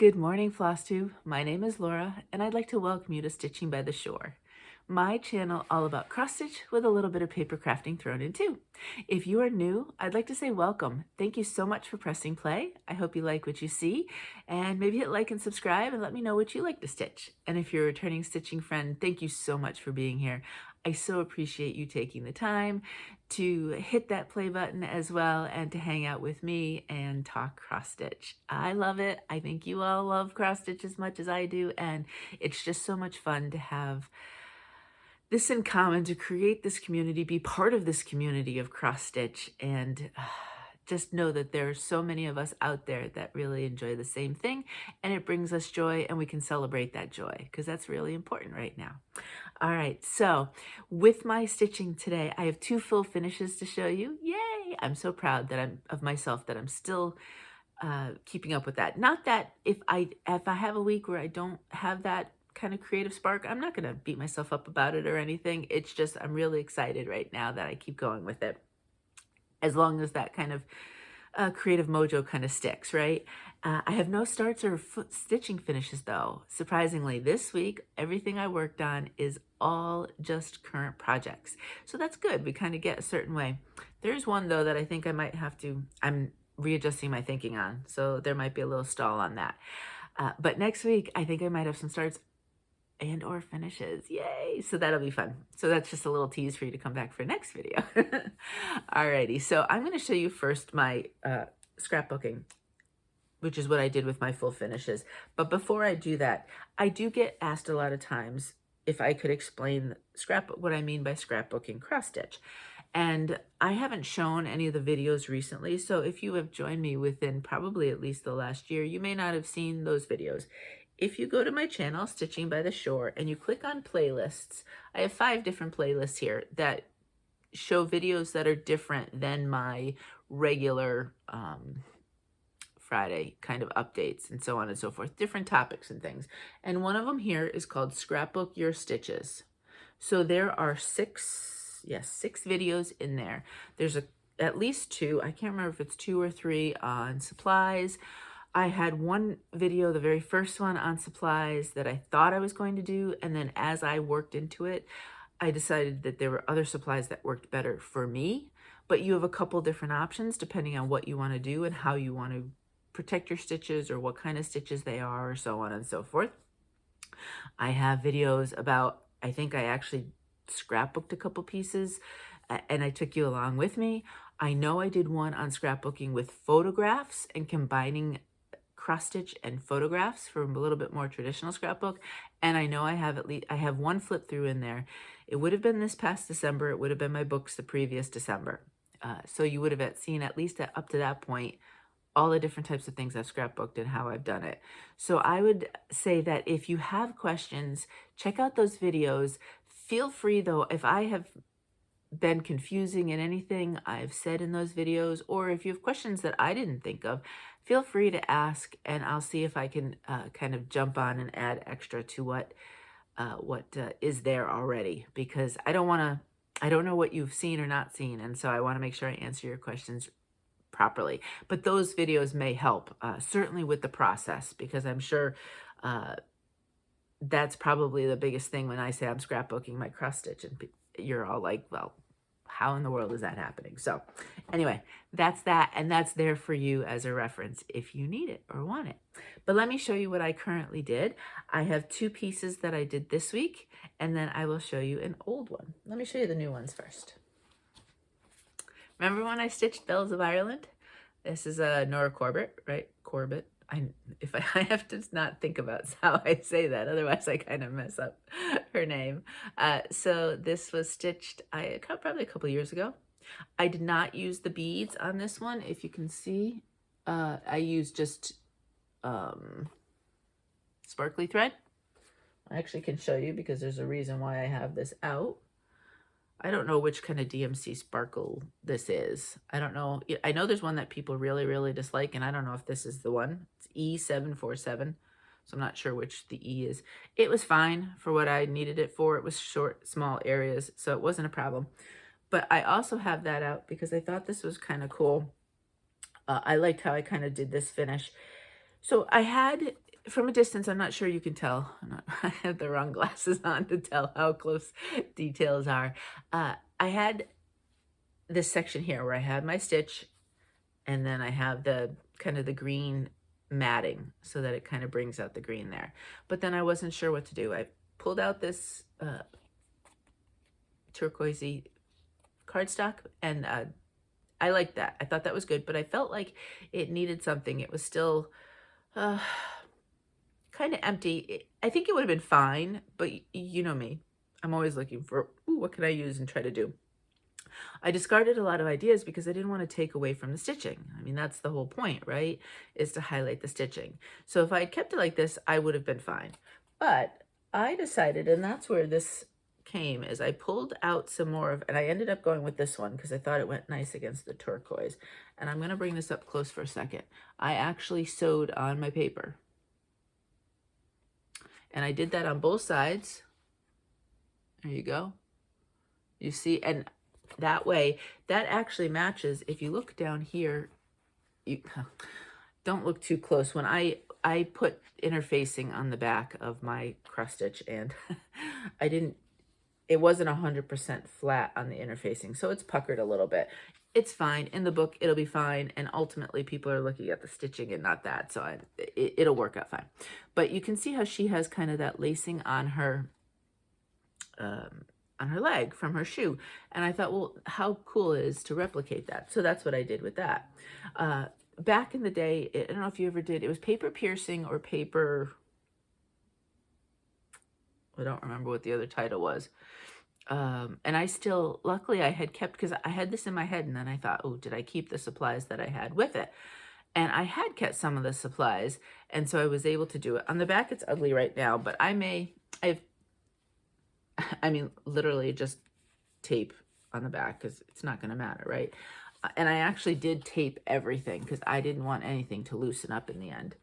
Good morning, Flosstube. My name is Laura, and I'd like to welcome you to Stitching by the Shore, my channel all about cross stitch with a little bit of paper crafting thrown in too. If you are new, I'd like to say welcome. Thank you so much for pressing play. I hope you like what you see, and maybe hit like and subscribe and let me know what you like to stitch. And if you're a returning stitching friend, thank you so much for being here. I so appreciate you taking the time to hit that play button as well and to hang out with me and talk cross stitch. I love it. I think you all love cross stitch as much as I do, and it's just so much fun to have this in common, to create this community, be part of this community of cross stitch, and just know that there are so many of us out there that really enjoy the same thing, and it brings us joy, and we can celebrate that joy because that's really important right now. All right, so with my stitching today, I have two full finishes to show you. Yay! I'm so proud that I'm of myself that I'm still keeping up with that. Not that if I have a week where I don't have that kind of creative spark, I'm not going to beat myself up about it or anything. It's just I'm really excited right now that I keep going with it, as long as that kind of creative mojo kind of sticks, right? I have no starts or stitching finishes though. Surprisingly, this week, everything I worked on is all just current projects. So that's good. We kind of get a certain way. There's one though that I think I might have to, I'm readjusting my thinking on. So there might be a little stall on that. But next week, I think I might have some starts and or finishes. Yay! So that'll be fun. So that's just a little tease for you to come back for next video. Alrighty, so I'm going to show you first my scrapbooking, which is what I did with my full finishes. But before I do that, I do get asked a lot of times if I could explain what I mean by scrapbooking cross stitch. And I haven't shown any of the videos recently, so if you have joined me within probably at least the last year, you may not have seen those videos. If you go to my channel, Stitching by the Shore, and you click on playlists, I have 5 different playlists here that show videos that are different than my regular Friday kind of updates and so on and so forth, different topics and things. And one of them here is called Scrapbook Your Stitches. So there are 6 videos in there. There's at least 2, I can't remember if it's 2 or 3 on supplies. I had one video, the very first one on supplies, that I thought I was going to do, and then as I worked into it, I decided that there were other supplies that worked better for me, but you have a couple different options depending on what you want to do and how you want to protect your stitches or what kind of stitches they are, or so on and so forth. I have videos about, I think I actually scrapbooked a couple pieces and I took you along with me. I know I did one on scrapbooking with photographs and combining cross stitch and photographs for a little bit more traditional scrapbook. And I know I have one flip through in there. It would have been this past December. It would have been my books the previous December. So you would have seen at least up to that point all the different types of things I've scrapbooked and how I've done it. So I would say that if you have questions, check out those videos. Feel free though, if I have been confusing in anything I've said in those videos, or if you have questions that I didn't think of, feel free to ask and I'll see if I can kind of jump on and add extra to what is there already, because I don't know what you've seen or not seen, and so I want to make sure I answer your questions properly. But those videos may help, certainly with the process, because I'm sure that's probably the biggest thing when I say I'm scrapbooking my cross stitch, and you're all like, well, how in the world is that happening? So anyway, that's that, and that's there for you as a reference if you need it or want it. But let me show you what I currently did. I have 2 pieces that I did this week, and then I will show you an old one. Let me show you the new ones first. Remember when I stitched Bells of Ireland? This is a Nora Corbett, right? Corbett. I have to not think about how I say that, otherwise I kind of mess up her name. So this was stitched probably a couple years ago. I did not use the beads on this one. If you can see, I used just sparkly thread. I actually can show you because there's a reason why I have this out. I don't know which kind of DMC sparkle this is. I don't know. I know there's one that people really, really dislike, and I don't know if this is the one. It's E747, so I'm not sure which the E is. It was fine for what I needed it for. It was short, small areas, so it wasn't a problem. But I also have that out because I thought this was kind of cool. I liked how I kind of did this finish. So I had from a distance, I'm not sure you can tell. I have the wrong glasses on to tell how close details are. I had this section here where I have my stitch, and then I have the kind of the green matting so that it kind of brings out the green there. But then I wasn't sure what to do. I pulled out this turquoisey cardstock, and I liked that. I thought that was good, but I felt like it needed something. It was still kind of empty. I think it would have been fine, but you know me. I'm always looking for, ooh, what can I use and try to do? I discarded a lot of ideas because I didn't want to take away from the stitching. I mean, that's the whole point, right? Is to highlight the stitching. So if I had kept it like this, I would have been fine. But I decided, and that's where this came, is I pulled out some more of, and I ended up going with this one because I thought it went nice against the turquoise. And I'm going to bring this up close for a second. I actually sewed on my paper. And I did that on both sides. There you go. You see, and that way, that actually matches. If you look down here, you don't look too close. When I put interfacing on the back of my cross stitch, and it wasn't 100% flat on the interfacing, so it's puckered a little bit. It's fine. In the book, it'll be fine, and ultimately people are looking at the stitching and not that, so it'll work out fine. But you can see how she has kind of that lacing on her leg from her shoe, and I thought, well, how cool it is to replicate that. So that's what I did with that. Back in the day, I don't know if you ever did, it was paper piercing or paper, I don't remember what the other title was. And I still, luckily I had kept, because I had this in my head, and then I thought, oh, did I keep the supplies that I had with it? And I had kept some of the supplies, and so I was able to do it. On the back, it's ugly right now, but I mean, literally just tape on the back, because it's not going to matter, right? And I actually did tape everything because I didn't want anything to loosen up in the end.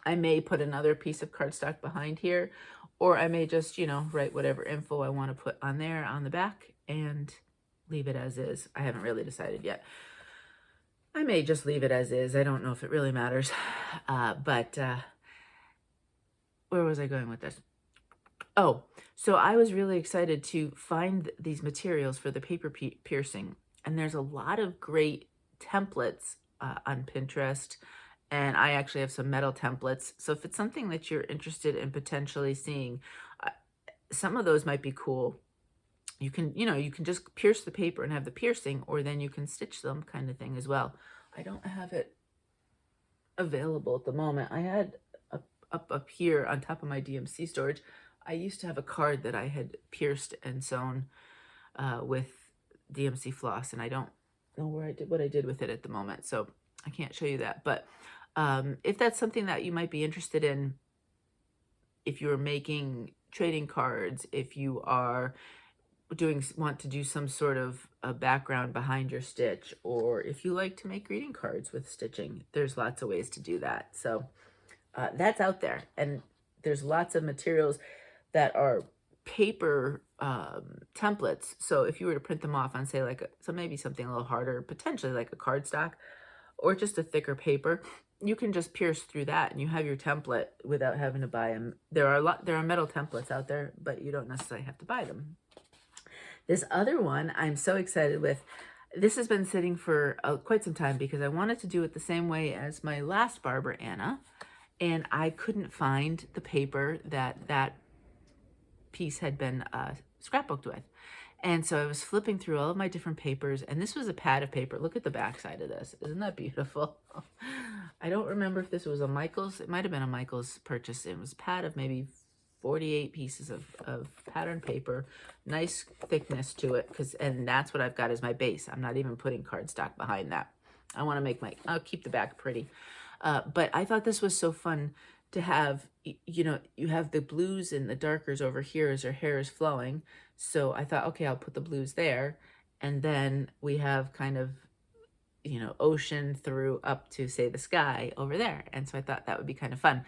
I may put another piece of cardstock behind here, or I may just, you know, write whatever info I want to put on there on the back and leave it as is. I haven't really decided yet. I may just leave it as is. I don't know if it really matters. But where was I going with this? Oh, so I was really excited to find these materials for the paper piercing. And there's a lot of great templates on Pinterest. And I actually have some metal templates. So if it's something that you're interested in potentially seeing, some of those might be cool. You can, you know, you can just pierce the paper and have the piercing, or then you can stitch them kind of thing as well. I don't have it available at the moment. I had up here on top of my DMC storage, I used to have a card that I had pierced and sewn with DMC floss, and I don't know what I did with it at the moment, so I can't show you that. But if that's something that you might be interested in, if you're making trading cards, if you are want to do some sort of a background behind your stitch, or if you like to make greeting cards with stitching, there's lots of ways to do that. So that's out there, and there's lots of materials that are paper templates. So if you were to print them off on, say, so maybe something a little harder, potentially like a cardstock or just a thicker paper, you can just pierce through that and you have your template without having to buy them. There are metal templates out there, but you don't necessarily have to buy them. This other one I'm so excited with. This has been sitting for quite some time because I wanted to do it the same way as my last Barbara Anna, and I couldn't find the paper that piece had been scrapbooked with. And so I was flipping through all of my different papers, and this was a pad of paper. Look at the back side of this. Isn't that beautiful? I don't remember if this was a Michael's. It might have been a Michael's purchase. It was a pad of maybe 48 pieces of pattern paper, nice thickness to it, and that's what I've got as my base. I'm not even putting cardstock behind that. I want to make I'll keep the back pretty. But I thought this was so fun to have, you know, you have the blues and the darkers over here as her hair is flowing. So I thought, okay, I'll put the blues there. And then we have kind of, you know, ocean through up to, say, the sky over there. And so I thought that would be kind of fun.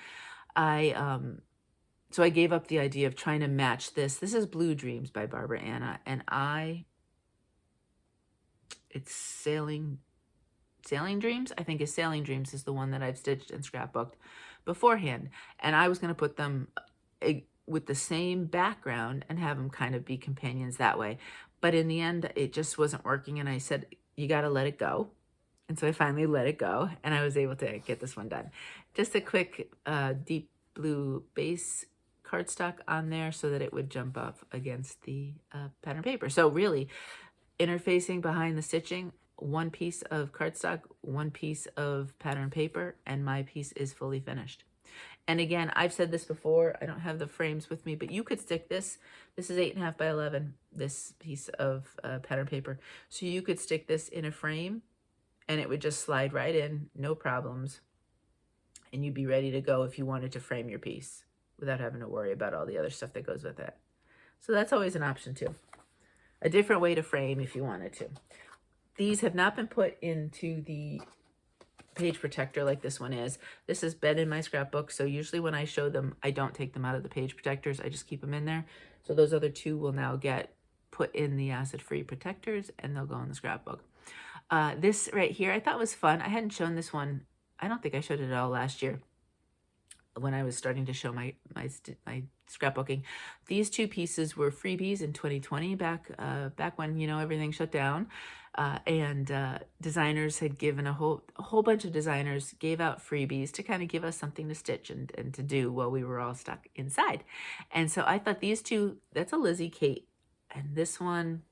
So I gave up the idea of trying to match this. This is Blue Dreams by Barbara Anna. And it's sailing Sailing Dreams, I think is Sailing Dreams is the one that I've stitched and scrapbooked beforehand. And I was going to put them with the same background and have them kind of be companions that way. But in the end, it just wasn't working. And I said, you got to let it go. And so I finally let it go and I was able to get this one done. Just a quick deep blue base cardstock on there so that it would jump up against the pattern paper. So really, interfacing behind the stitching, one piece of cardstock, one piece of pattern paper, and my piece is fully finished. And again, I've said this before, I don't have the frames with me, but you could stick this. This is 8.5 by 11, this piece of pattern paper. So you could stick this in a frame and it would just slide right in, no problems. And you'd be ready to go if you wanted to frame your piece without having to worry about all the other stuff that goes with it. So that's always an option too. A different way to frame if you wanted to. These have not been put into the page protector like this one is. This has been in my scrapbook, so usually when I show them, I don't take them out of the page protectors. I just keep them in there. So those other two will now get put in the acid-free protectors and they'll go in the scrapbook. This right here, I thought was fun. I hadn't shown this one. I don't think I showed it at all last year when I was starting to show my scrapbooking. These two pieces were freebies in 2020, back when, you know, everything shut down. Designers had given a whole bunch of designers gave out freebies to kind of give us something to stitch and to do while we were all stuck inside. And so I thought these two, that's a Lizzie Kate, and this one,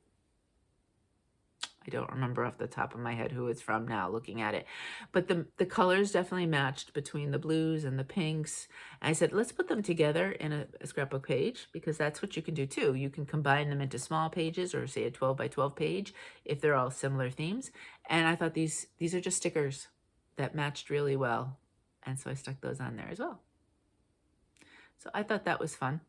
I don't remember off the top of my head who it's from now looking at it, but the colors definitely matched between the blues and the pinks. And I said, let's put them together in a scrapbook page, because that's what you can do too. You can combine them into small pages, or say a 12 by 12 page if they're all similar themes. And I thought these are just stickers that matched really well. And so I stuck those on there as well. So I thought that was fun.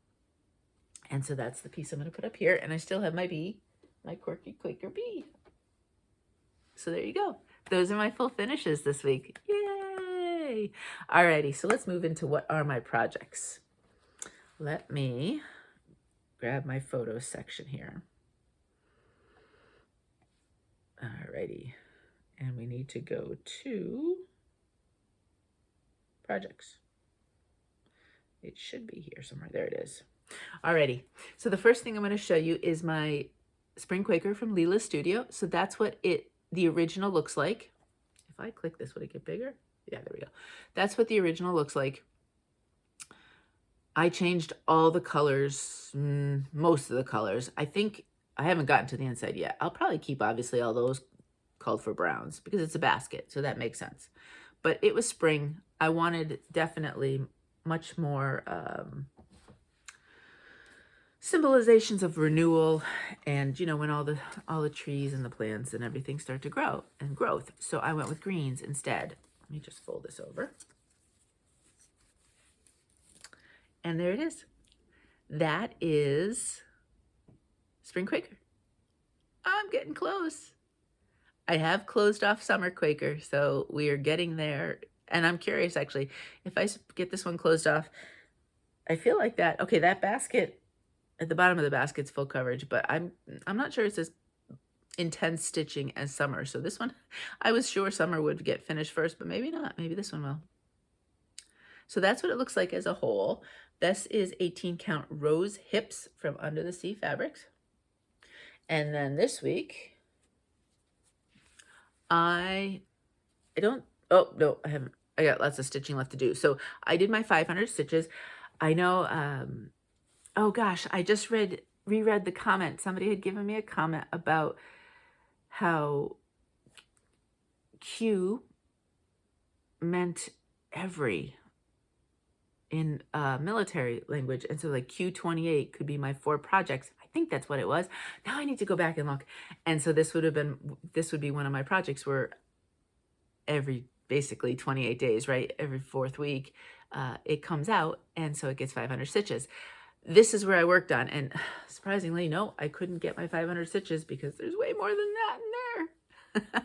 And so that's the piece I'm going to put up here. And I still have my bee, my quirky Quaker bee. So there you go. Those are my full finishes this week. Yay! Alrighty, so let's move into what are my projects. Let me grab my photos section here. Alrighty, and we need to go to projects. It should be here somewhere. There it is. Alrighty, so the first thing I'm going to show you is my Spring Quaker from Lila's Studio. So that's what the original looks like. If I click this, would it get bigger? Yeah, there we go. That's what the original looks like. I changed all the colors, most of the colors. I think I haven't gotten to the inside yet. I'll probably keep, obviously, all those called for browns because it's a basket, so that makes sense. But it was spring. I wanted definitely much more symbolizations of renewal, and you know, when all the trees and the plants and everything start to grow and growth. So I went with greens instead. Let me just fold this over. And there it is. That is Spring Quaker. I'm getting close. I have closed off Summer Quaker, so we are getting there. And I'm curious, actually, if I get this one closed off, I feel like that, okay, that basket at the bottom of the basket's full coverage, but I'm not sure it's as intense stitching as Summer. So this one, I was sure Summer would get finished first, but maybe not. Maybe this one will. So that's what it looks like as a whole. This is 18 count rose hips from Under the Sea Fabrics. And then this week, I don't, oh no, I haven't. I got lots of stitching left to do. So I did my 500 stitches. I know, oh gosh, I just reread the comment. Somebody had given me a comment about how Q meant every in military language. And so like Q28 could be my 4 projects. I think that's what it was. Now I need to go back and look. And so this would be one of my projects where basically 28 days, right? Every 4th week, it comes out. And so it gets 500 stitches. This is where I worked on, and surprisingly, no, I couldn't get my 500 stitches because there's way more than that in there.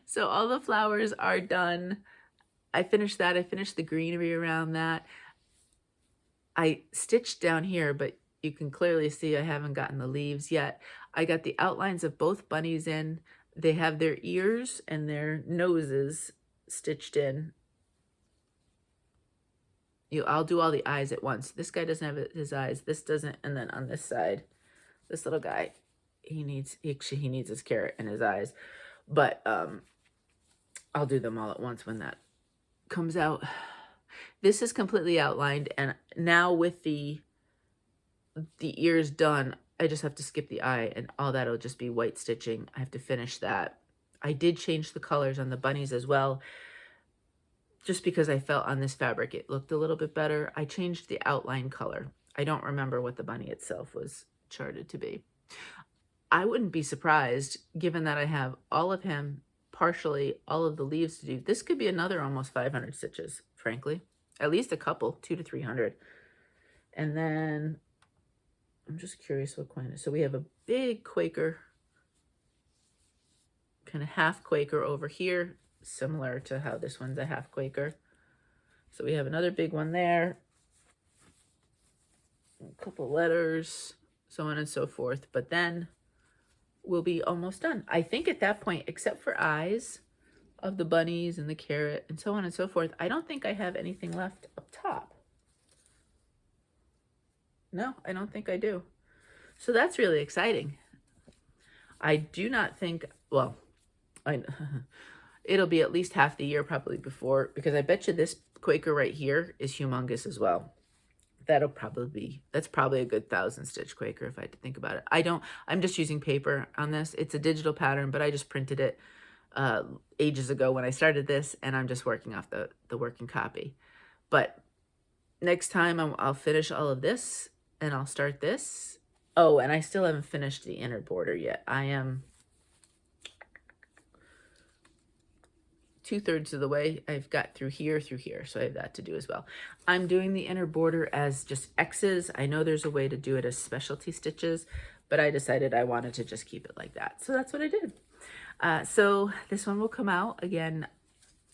So all the flowers are done. I finished that. I finished the greenery around that. I stitched down here, but you can clearly see I haven't gotten the leaves yet. I got the outlines of both bunnies in. they have their ears and their noses stitched in. I'll do all the eyes at once. This guy doesn't have his eyes. This doesn't. And then on this side, this little guy, he needs his carrot and his eyes. But I'll do them all at once when that comes out. This is completely outlined, and now with the ears done, I just have to skip the eye, and all that'll just be white stitching. I have to finish that. I did change the colors on the bunnies as well, just because I felt on this fabric it looked a little bit better. I changed the outline color. I don't remember what the bunny itself was charted to be. I wouldn't be surprised, given that I have all of him, partially all of the leaves to do. This could be another almost 500 stitches, frankly. At least a couple, 200 to 300. And then I'm just curious what coin is. So we have a big Quaker, kind of half Quaker over here, similar to how this one's a half Quaker. So we have another big one there, a couple letters, so on and so forth. But then we'll be almost done. I think at that point, except for eyes of the bunnies and the carrot and so on and so forth, I don't think I have anything left up top. No, I don't think I do. So that's really exciting. I do not think, well, it'll be at least half the year probably before, because I bet you this Quaker right here is humongous as well. That's probably a good 1,000 stitch Quaker if I had to think about it. I'm just using paper on this. It's a digital pattern, but I just printed it ages ago when I started this, and I'm just working off the working copy. But next time I'll finish all of this, and I'll start this. Oh, and I still haven't finished the inner border yet. I am 2/3 of the way. I've got through here, so I have that to do as well. I'm doing the inner border as just X's. I know there's a way to do it as specialty stitches, but I decided I wanted to just keep it like that. So that's what I did. So this one will come out again.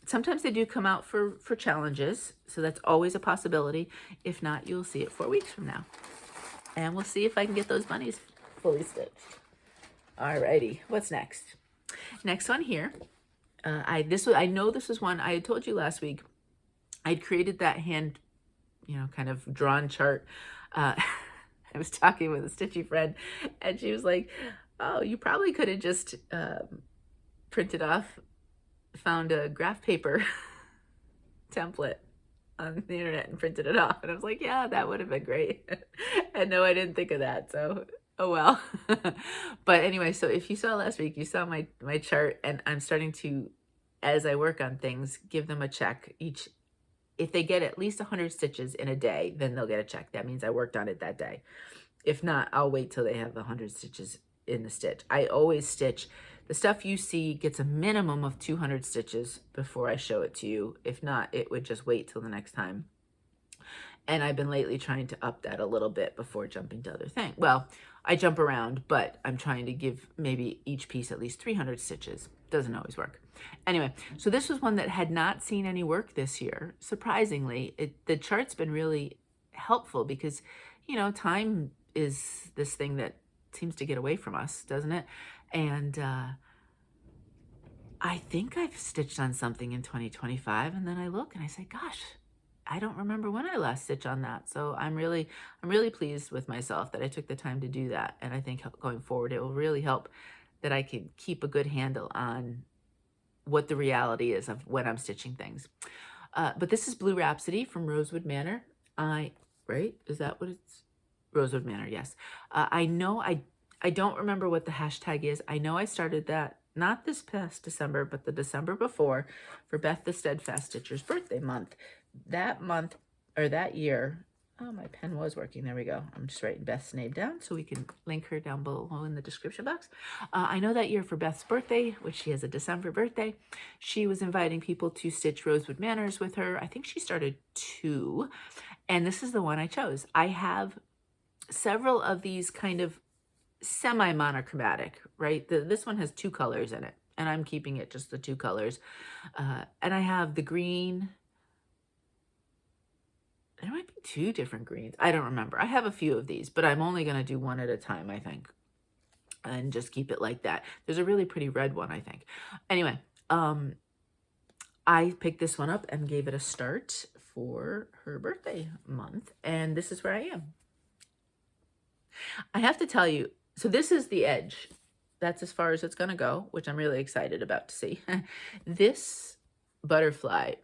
Sometimes they do come out for challenges, so that's always a possibility. If not, you'll see it 4 weeks from now. And we'll see if I can get those bunnies fully stitched. Alrighty, what's next? Next one here. I know this was one I had told you last week. I'd created that hand, kind of drawn chart. I was talking with a stitchy friend, and she was like, "Oh, you probably could have just printed off, found a graph paper template on the internet and printed it off." And I was like, "Yeah, that would have been great." And no, I didn't think of that. So, oh well. But anyway, so if you saw last week, you saw my chart, and I'm starting to, as I work on things, give them a check each. If they get at least 100 stitches in a day, then they'll get a check. That means I worked on it that day. If not, I'll wait till they have 100 stitches in the stitch. I always stitch. The stuff you see gets a minimum of 200 stitches before I show it to you. If not, it would just wait till the next time. And I've been lately trying to up that a little bit before jumping to other things. Well, I jump around, but I'm trying to give maybe each piece at least 300 stitches. Doesn't always work. Anyway, so this was one that had not seen any work this year. Surprisingly, the chart's been really helpful because, time is this thing that seems to get away from us, doesn't it? And I think I've stitched on something in 2025, and then I look and I say, gosh, I don't remember when I last stitched on that. So I'm really pleased with myself that I took the time to do that. And I think going forward, it will really help that I can keep a good handle on what the reality is of when I'm stitching things. But this is Blue Rhapsody from Rosewood Manor. Right? Is that what it's? Rosewood Manor, yes. I know I don't remember what the hashtag is. I know I started that not this past December, but the December before for Beth the Steadfast Stitcher's birthday month. That month, or that year, oh, my pen was working. There we go. I'm just writing Beth's name down so we can link her down below in the description box. I know that year for Beth's birthday, which she has a December birthday, she was inviting people to stitch Rosewood Manors with her. I think she started 2, and this is the one I chose. I have several of these kind of semi-monochromatic, right? This one has 2 colors in it, and I'm keeping it just the 2 colors. And I have the green. There might be 2 different greens. I don't remember. I have a few of these, but I'm only going to do one at a time, I think. and just keep it like that. There's a really pretty red one, I think. Anyway, I picked this one up and gave it a start for her birthday month, and this is where I am. I have to tell you, so this is the edge. That's as far as it's going to go, which I'm really excited about to see. This butterfly,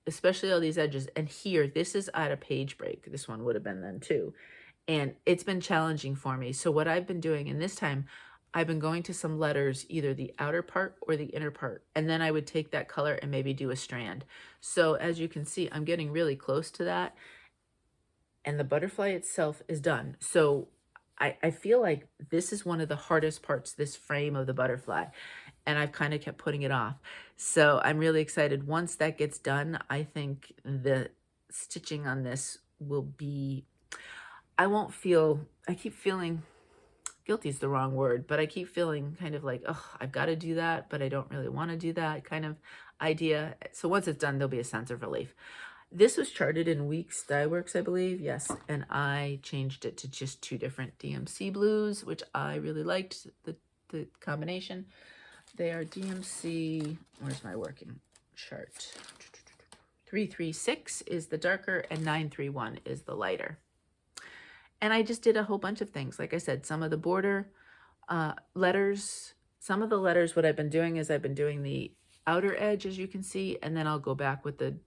especially all these edges, and here, this is at a page break. This one would have been then too. And it's been challenging for me. So what I've been doing, and this time, I've been going to some letters, either the outer part or the inner part, and then I would take that color and maybe do a strand. So as you can see, I'm getting really close to that, and the butterfly itself is done. So I feel like this is one of the hardest parts, this frame of the butterfly, and I've kind of kept putting it off. So I'm really excited. Once that gets done, I think the stitching on this will be, I keep feeling, guilty is the wrong word, but I keep feeling kind of like, oh, I've got to do that, but I don't really want to do that kind of idea. So once it's done, there'll be a sense of relief. This was charted in Weeks Dye Works, I believe, yes, and I changed it to just 2 different DMC blues, which I really liked, the combination. They are DMC, where's my working chart? 336 is the darker, and 931 is the lighter. And I just did a whole bunch of things. Like I said, some of the border letters, some of the letters, what I've been doing is I've been doing the outer edge, as you can see, and then I'll go back with the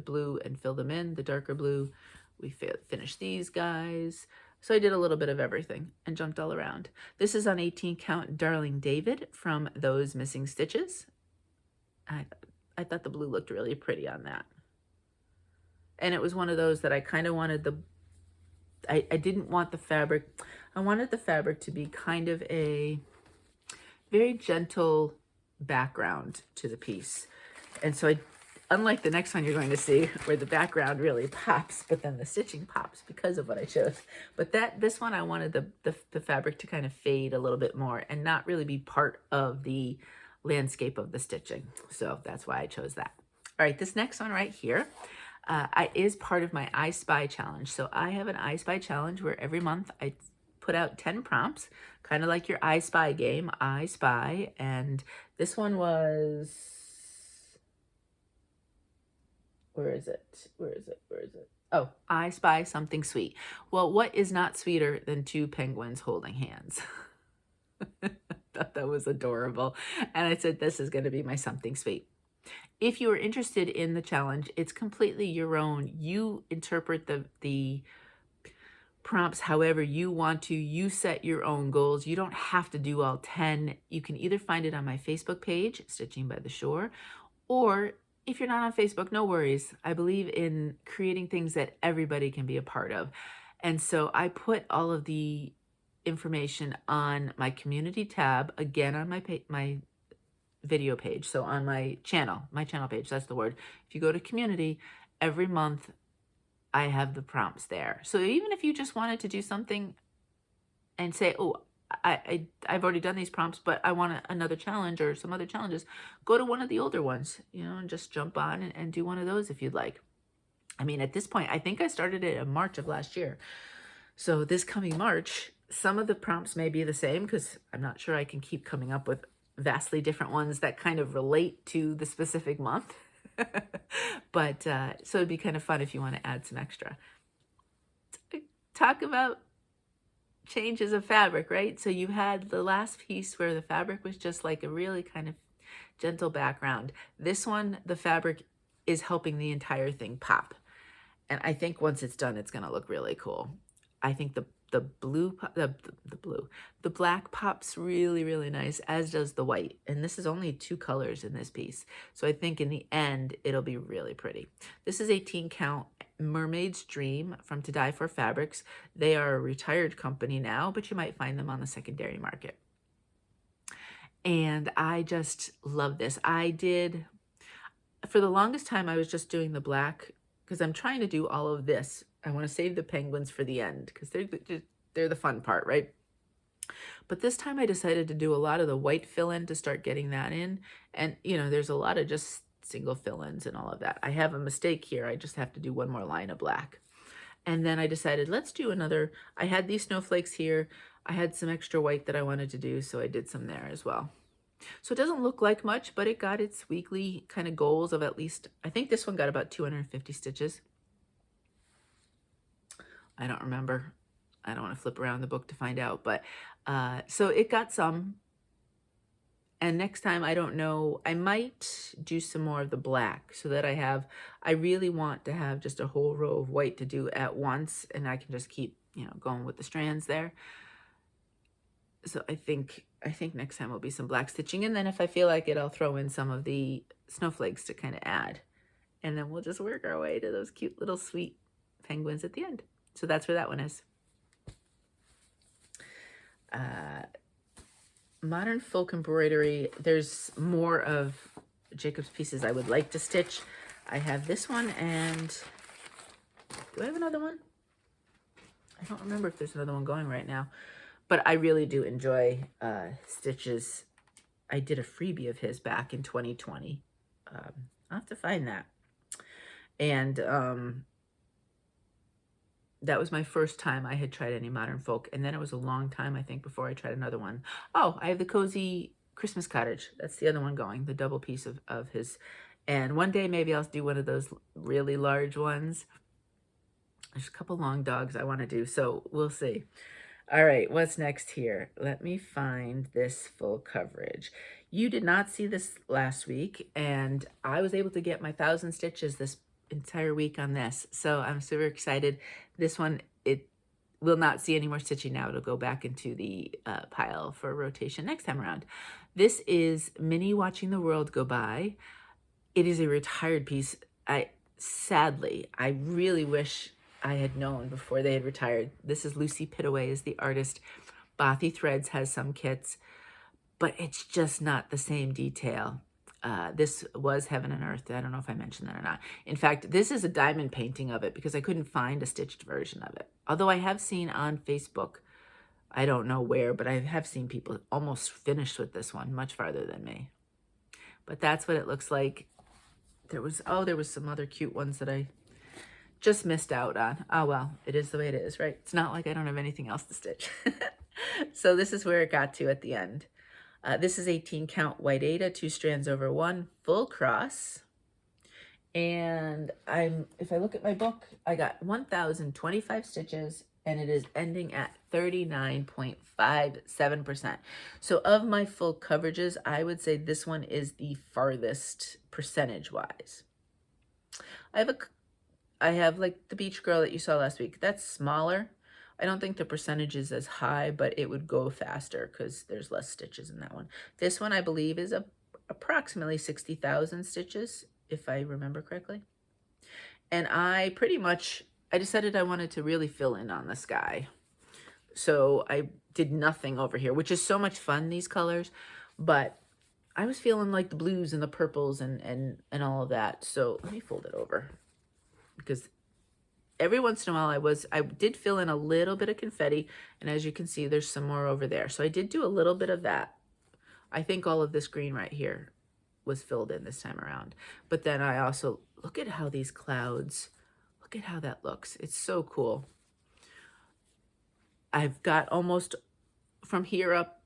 blue and fill them in, the darker blue. We finished these guys. So I did a little bit of everything and jumped all around. This is on 18 count Darling David from Those Missing Stitches. I thought the blue looked really pretty on that. And it was one of those that I kind of wanted I didn't want the fabric. I wanted the fabric to be kind of a very gentle background to the piece. And so unlike the next one you're going to see where the background really pops, but then the stitching pops because of what I chose. But this one I wanted the fabric to kind of fade a little bit more and not really be part of the landscape of the stitching. So that's why I chose that. All right, this next one right here is part of my I Spy challenge. So I have an I Spy challenge where every month I put out 10 prompts, kind of like your I Spy game, I Spy. And this one was, where is it? Oh, I spy something sweet. Well, what is not sweeter than 2 penguins holding hands? I thought that was adorable. And I said, this is going to be my something sweet. If you are interested in the challenge, it's completely your own. You interpret the prompts however you want to. You set your own goals. You don't have to do all 10. You can either find it on my Facebook page, Stitching by the Shore, or if you're not on Facebook, no worries. I believe in creating things that everybody can be a part of. And so I put all of the information on my community tab, again on my video page. So on my channel page, that's the word. If you go to community, every month I have the prompts there. So even if you just wanted to do something and say, oh, I've already done these prompts, but I want another challenge or some other challenges, go to one of the older ones, and just jump on and do one of those if you'd like. I mean, at this point, I think I started it in March of last year. So this coming March, some of the prompts may be the same because I'm not sure I can keep coming up with vastly different ones that kind of relate to the specific month. But so it'd be kind of fun if you want to add some extra. Talk about changes of fabric, right? So you had the last piece where the fabric was just like a really kind of gentle background. This one, the fabric is helping the entire thing pop. And I think once it's done, it's going to look really cool. I think the black pops really, really nice, as does the white. And this is only 2 colors in this piece. So I think in the end, it'll be really pretty. This is 18 count Mermaid's Dream from To Dye For Fabrics. They are a retired company now, but you might find them on the secondary market. And I just love this. For the longest time, I was just doing the black because I'm trying to do all of this. I want to save the penguins for the end because they're the fun part, right? But this time I decided to do a lot of the white fill-in to start getting that in. And, there's a lot of just single fill-ins and all of that. I have a mistake here. I just have to do one more line of black. And then I decided, let's do another. I had these snowflakes here. I had some extra white that I wanted to do, so I did some there as well. So it doesn't look like much, but it got its weekly kind of goals of at least, I think this one got about 250 stitches. I don't remember. I don't want to flip around the book to find out, but so it got some. And next time, I don't know, I might do some more of the black so that I really want to have just a whole row of white to do at once, and I can just keep, going with the strands there. So I think next time will be some black stitching, and then if I feel like it, I'll throw in some of the snowflakes to kind of add. And then we'll just work our way to those cute little sweet penguins at the end. So that's where that one is. Modern folk embroidery, there's more of Jacob's pieces I would like to stitch. I have this one, and do I have another one? I don't remember if there's another one going right now, but I really do enjoy Stitch's. I did a freebie of his back in 2020. I'll have to find that. And that was my first time I had tried any modern folk. And then it was a long time, I think, before I tried another one. Oh, I have the Cozy Christmas Cottage. That's the other one going, the double piece of his. And one day maybe I'll do one of those really large ones. There's a couple long dogs I want to do, so we'll see. All right, what's next here? Let me find this full coverage. You did not see this last week, and I was able to get my 1,000 stitches this entire week on this, so I'm super excited. This one, it will not see any more stitching now. It'll go back into the pile for rotation next time around. This is Minnie Watching the World Go By. It is a retired piece. Sadly, I really wish I had known before they had retired. This is Lucy Pittaway is the artist. Bothy Threads has some kits, but it's just not the same detail. This was Heaven and Earth. I don't know if I mentioned that or not. In fact, this is a diamond painting of it because I couldn't find a stitched version of it. Although I have seen on Facebook, I don't know where, but I have seen people almost finished with this one, much farther than me. But that's what it looks like. There was some other cute ones that I just missed out on. Oh, well, it is the way it is, right? It's not like I don't have anything else to stitch. So this is where it got to at the end. This is 18 count white aida, 2 strands over 1, full cross. And if I look at my book, I got 1,025 stitches, and it is ending at 39.57%. So of my full coverages, I would say this one is the farthest percentage-wise. I have like the Beach Girl that you saw last week. That's smaller. I don't think the percentage is as high, but it would go faster because there's less stitches in that one. This one, I believe, is approximately 60,000 stitches, if I remember correctly. And I decided I wanted to really fill in on the sky. So I did nothing over here, which is so much fun, these colors. But I was feeling like the blues and the purples and all of that. So let me fold it over, because every once in a while I did fill in a little bit of confetti, and as you can see, there's some more over there. So I did do a little bit of that. I think all of this green right here was filled in this time around. But then I also, look at how these clouds, look at how that looks. It's so cool. I've got almost from here up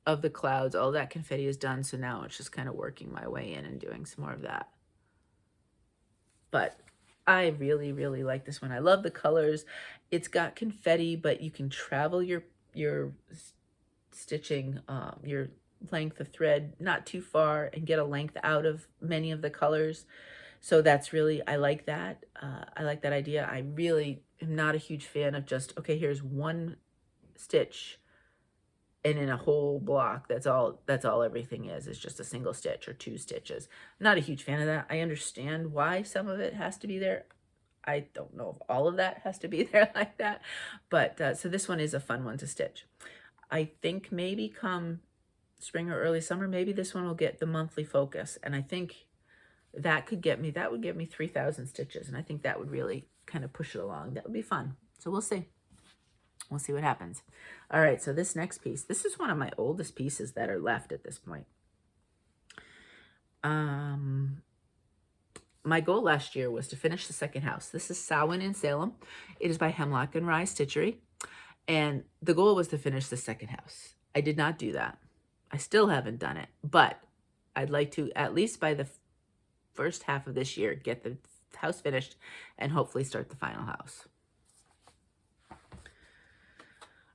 of the clouds, all that confetti is done. So now it's just kind of working my way in and doing some more of that. But I really, really like this one. I love the colors. It's got confetti, but you can travel your stitching, your length of thread not too far and get a length out of many of the colors. So that's really, I like that. I like that idea. I really am not a huge fan of just, okay, here's one stitch and in a whole block, that's all everything is just a single stitch or 2 stitches. I'm not a huge fan of that. I understand why some of it has to be there. I don't know if all of that has to be there like that, but so this one is a fun one to stitch. I think maybe come spring or early summer, maybe this one will get the monthly focus, and I think that would get me 3,000 stitches, and I think that would really kind of push it along. That would be fun. So we'll see. We'll see what happens. All right, so this next piece, this is one of my oldest pieces that are left at this point. My goal last year was to finish the second house. This is Samhain in Salem. It is by Hemlock and Stitchery. And the goal was to finish the second house. I did not do that. I still haven't done it, but I'd like to, at least by the first half of this year, get the house finished and hopefully start the final house.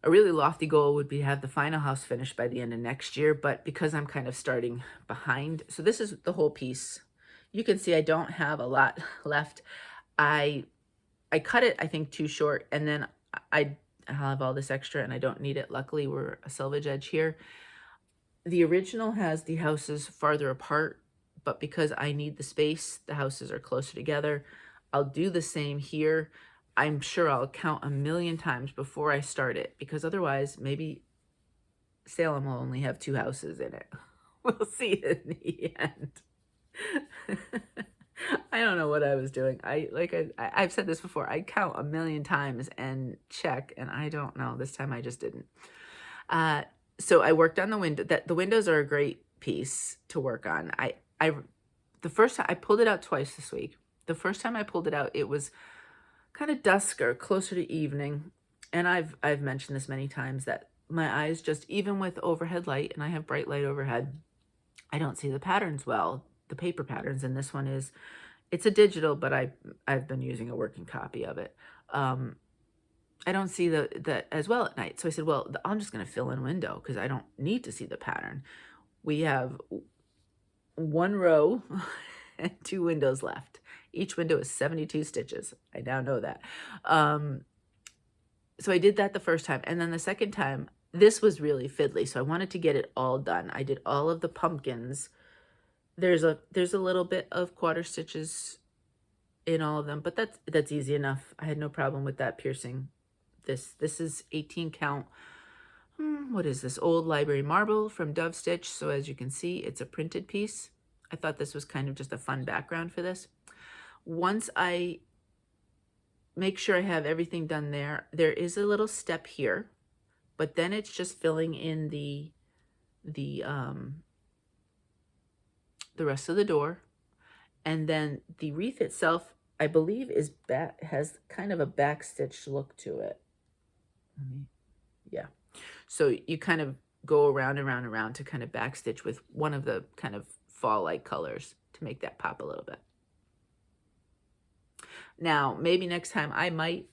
A really lofty goal would be to have the final house finished by the end of next year, but because I'm kind of starting behind, so this is the whole piece. You can see I don't have a lot left. I cut it, I think, too short, and then I have all this extra and I don't need it. Luckily, we're a selvage edge here. The original has the houses farther apart, but because I need the space, the houses are closer together. I'll do the same here. I'm sure I'll count a million times before I start it, because otherwise maybe Salem will only have 2 houses in it. We'll see in the end. I don't know what I was doing. I've said this before. I count a million times and check, and I don't know. This time I just didn't. So I worked on the window. The windows are a great piece to work on. The first time I pulled it out twice this week. The first time I pulled it out, it was kind of dusk or closer to evening, and I've mentioned this many times that my eyes just, even with overhead light, and I have bright light overhead, I don't see the patterns well, the paper patterns. And this one it's a digital, but I've been using a working copy of it. I don't see the as well at night. So I said, well, I'm just going to fill in window because I don't need to see the pattern. We have 1 row and 2 windows left. Each window is 72 stitches. I now know that. So I did that the first time. And then the second time, this was really fiddly. So I wanted to get it all done. I did all of the pumpkins. There's a little bit of quarter stitches in all of them, but that's easy enough. I had no problem with that piercing. This is 18 count. What is this? Old library marble from Dovestitch. So as you can see, it's a printed piece. I thought this was kind of just a fun background for this. Once I make sure I have everything done there is a little step here, but then it's just filling in the rest of the door. And then the wreath itself, I believe, has kind of a backstitch look to it. Yeah. So you kind of go around and around and around to kind of backstitch with one of the kind of fall-like colors to make that pop a little bit. Now, maybe next time I might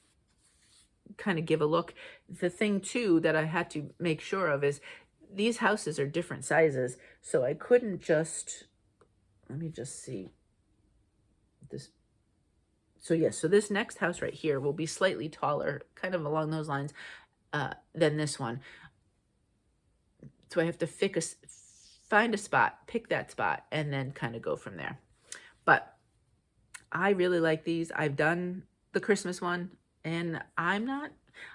kind of give a look. The thing, too, that I had to make sure of is these houses are different sizes, so I couldn't just... Let me just see this. So yes, so this next house right here will be slightly taller, kind of along those lines, than this one. So I have to find a spot, pick that spot, and then kind of go from there. But I really like these. I've done the Christmas one, and I know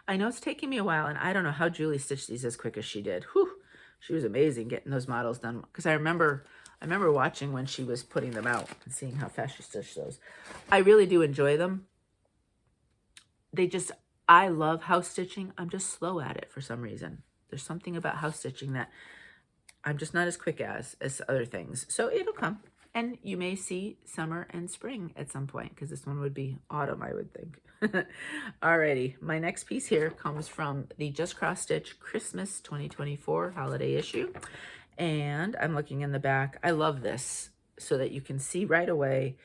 it's taking me a while, and I don't know how Julie stitched these as quick as she did. Whew, she was amazing getting those models done, because I remember watching when she was putting them out and seeing how fast she stitched those. I really do enjoy them. I love house stitching. I'm just slow at it for some reason. There's something about house stitching that I'm just not as quick as other things. So it'll come. And you may see summer and spring at some point, because this one would be autumn, I would think. Alrighty, my next piece here comes from the Just Cross Stitch Christmas 2024 holiday issue. And I'm looking in the back. I love this so that you can see right away.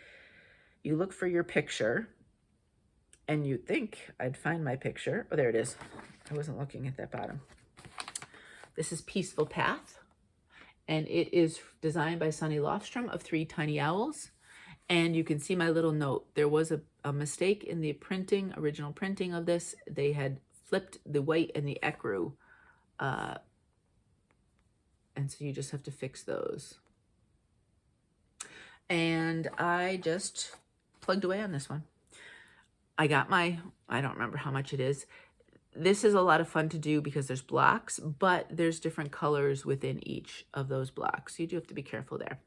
You look for your picture, and you think I'd find my picture. Oh, there it is. I wasn't looking at that bottom. This is Peaceful Path, and it is designed by Sunny Lofstrom of 3 Tiny Owls. And you can see my little note. There was a mistake in the original printing of this. They had flipped the white and the ecru, and so you just have to fix those. And I just plugged away on this one. I got I don't remember how much it is. This is a lot of fun to do because there's blocks, but there's different colors within each of those blocks. So you do have to be careful there.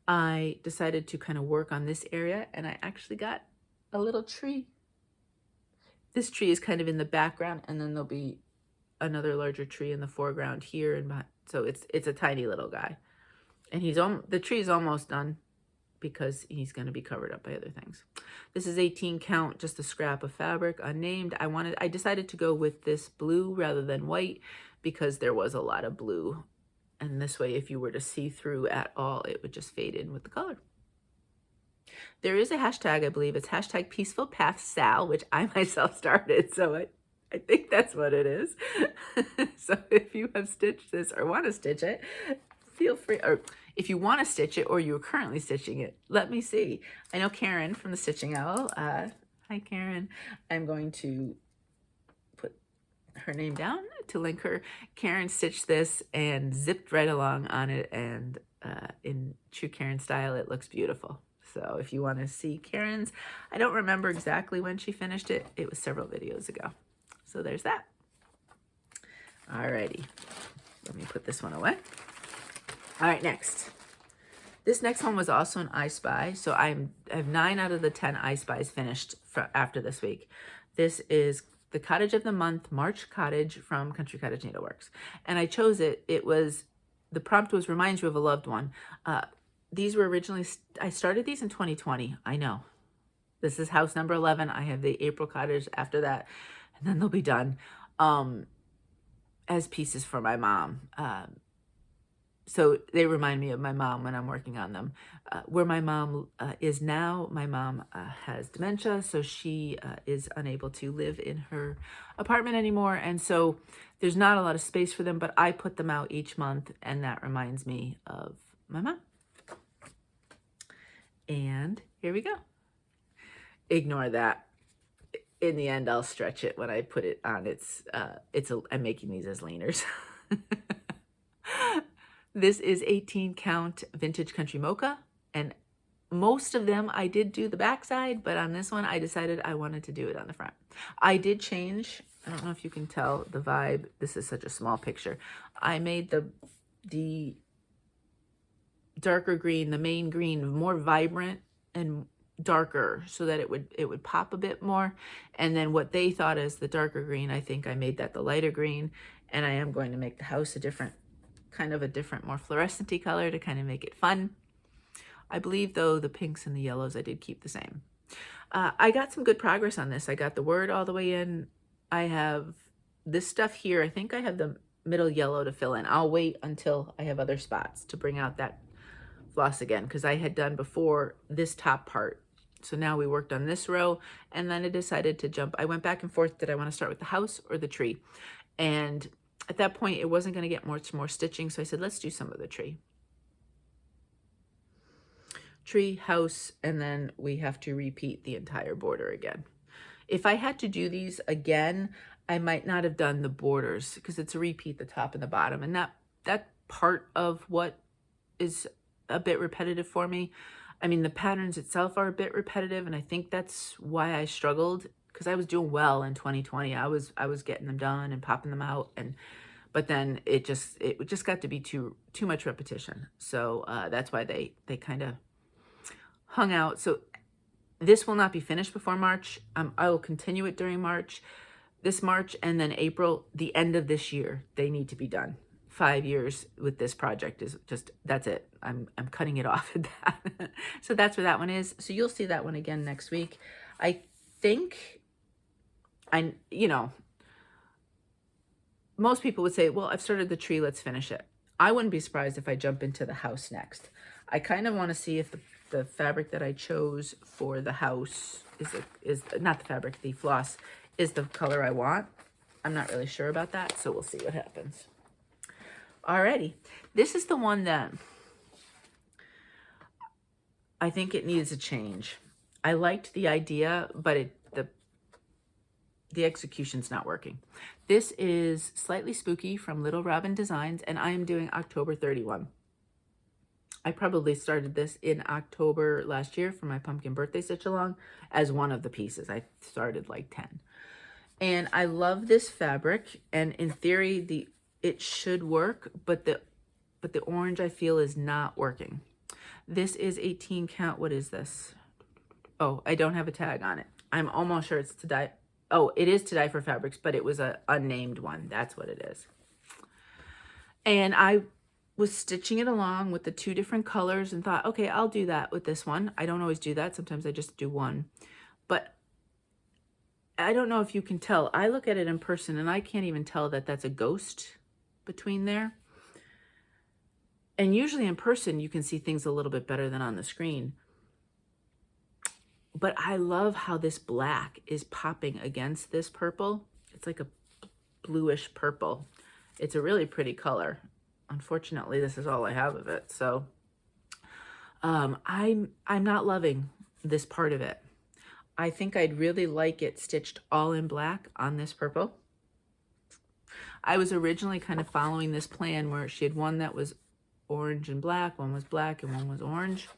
I decided to kind of work on this area, and I actually got a little tree. This tree is kind of in the background, and then there'll be another larger tree in the foreground here and behind. So it's a tiny little guy, and the tree's almost done. because he's going to be covered up by other things. This is 18 count, just a scrap of fabric, unnamed. I decided to go with this blue rather than white because there was a lot of blue. And this way, if you were to see through at all, it would just fade in with the color. There is a hashtag, I believe. It's hashtag Peaceful Path Sal, which I myself started. So I think that's what it is. So if you have stitched this or want to stitch it, feel free. Or if you want to stitch it or you're currently stitching it, let me see. I know Karen from the Stitching Owl. Hi, Karen. I'm going to put her name down to link her. Karen stitched this and zipped right along on it. And in true Karen style, it looks beautiful. So if you want to see Karen's, I don't remember exactly when she finished it. It was several videos ago. So there's that. Alrighty. Let me put this one away. All right, next. This next one was also an I Spy. So I have 9 out of the 10 I Spies finished after this week. This is the Cottage of the Month, March Cottage from Country Cottage Needleworks. And I chose it. The prompt was reminds you of a loved one. These were originally, I started these in 2020. I know. This is house number 11. I have the April cottage after that, and then they'll be done as pieces for my mom. So they remind me of my mom when I'm working on them. Where my mom is now, my mom has dementia, so she is unable to live in her apartment anymore. And so there's not a lot of space for them, but I put them out each month, and that reminds me of my mom. And here we go. Ignore that. In the end, I'll stretch it when I put it on. I'm making these as leaners. This is 18 count vintage country mocha, and most of them I did do the backside, but on this one I decided I wanted to do it on the front. I did change. I don't know if you can tell the vibe. This is such a small picture. I made the darker green, the main green, more vibrant and darker so that it would pop a bit more. And then what they thought is the darker green, I think I made that the lighter green, and I am going to make the house a different, more fluorescent-y color to kind of make it fun. I believe though the pinks and the yellows I did keep the same. I got some good progress on this. I got the word all the way in. I have this stuff here. I think I have the middle yellow to fill in. I'll wait until I have other spots to bring out that floss again, because I had done before this top part. So now we worked on this row, and then I decided to jump. I went back and forth. Did I want to start with the house or the tree? And at that point, it wasn't going to get much more stitching, so I said, let's do some of the tree. Tree, house, and then we have to repeat the entire border again. If I had to do these again, I might not have done the borders because it's a repeat the top and the bottom, and that part of what is a bit repetitive for me. I mean, the patterns itself are a bit repetitive, and I think that's why I struggled, because I was doing well in 2020. I was getting them done and popping them out, but then it just got to be too much repetition. So that's why they kind of hung out. So this will not be finished before March. I will continue it during March, this March, and then April, the end of this year, they need to be done. 5 years with this project is just, that's it. I'm cutting it off at that. So that's where that one is. So you'll see that one again next week. I think, most people would say, well, I've started the tree, let's finish it. I wouldn't be surprised if I jump into the house next. I kind of want to see if the fabric that I chose for the house is not the fabric, the floss is the color I want. I'm not really sure about that, so we'll see what happens. Alrighty, this is the one that I think it needs a change. I liked the idea, but the execution's not working. This is Slightly Spooky from Little Robin Designs, and I am doing October 31. I probably started this in October last year for my pumpkin birthday stitch along as one of the pieces. I started like 10. And I love this fabric, and in theory, it should work, but the orange I feel is not working. This is 18 count. What is this? Oh, I don't have a tag on it. I'm almost sure it's to dye. Oh, it is to dye for fabrics, but it was a unnamed one. That's what it is. And I was stitching it along with the 2 different colors and thought, okay, I'll do that with this one. I don't always do that. Sometimes I just do one. But I don't know if you can tell. I look at it in person and I can't even tell that that's a ghost between there. And usually in person, you can see things a little bit better than on the screen. But I love how this black is popping against this purple. It's like a bluish purple. It's a really pretty color. Unfortunately, this is all I have of it. So I'm not loving this part of it. I think I'd really like it stitched all in black on this purple. I was originally kind of following this plan where she had one that was orange and black, one was black and one was orange.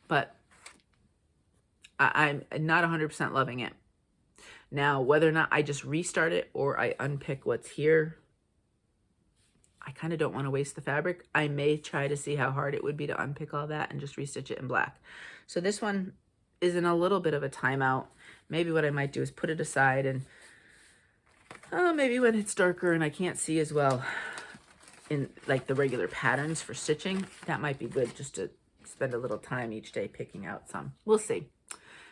But I'm not 100% loving it. Now, whether or not I just restart it or I unpick what's here, I kind of don't want to waste the fabric. I may try to see how hard it would be to unpick all that and just restitch it in black. So this one is in a little bit of a timeout. Maybe what I might do is put it aside and maybe when it's darker and I can't see as well in like the regular patterns for stitching, that might be good just to spend a little time each day picking out some. We'll see.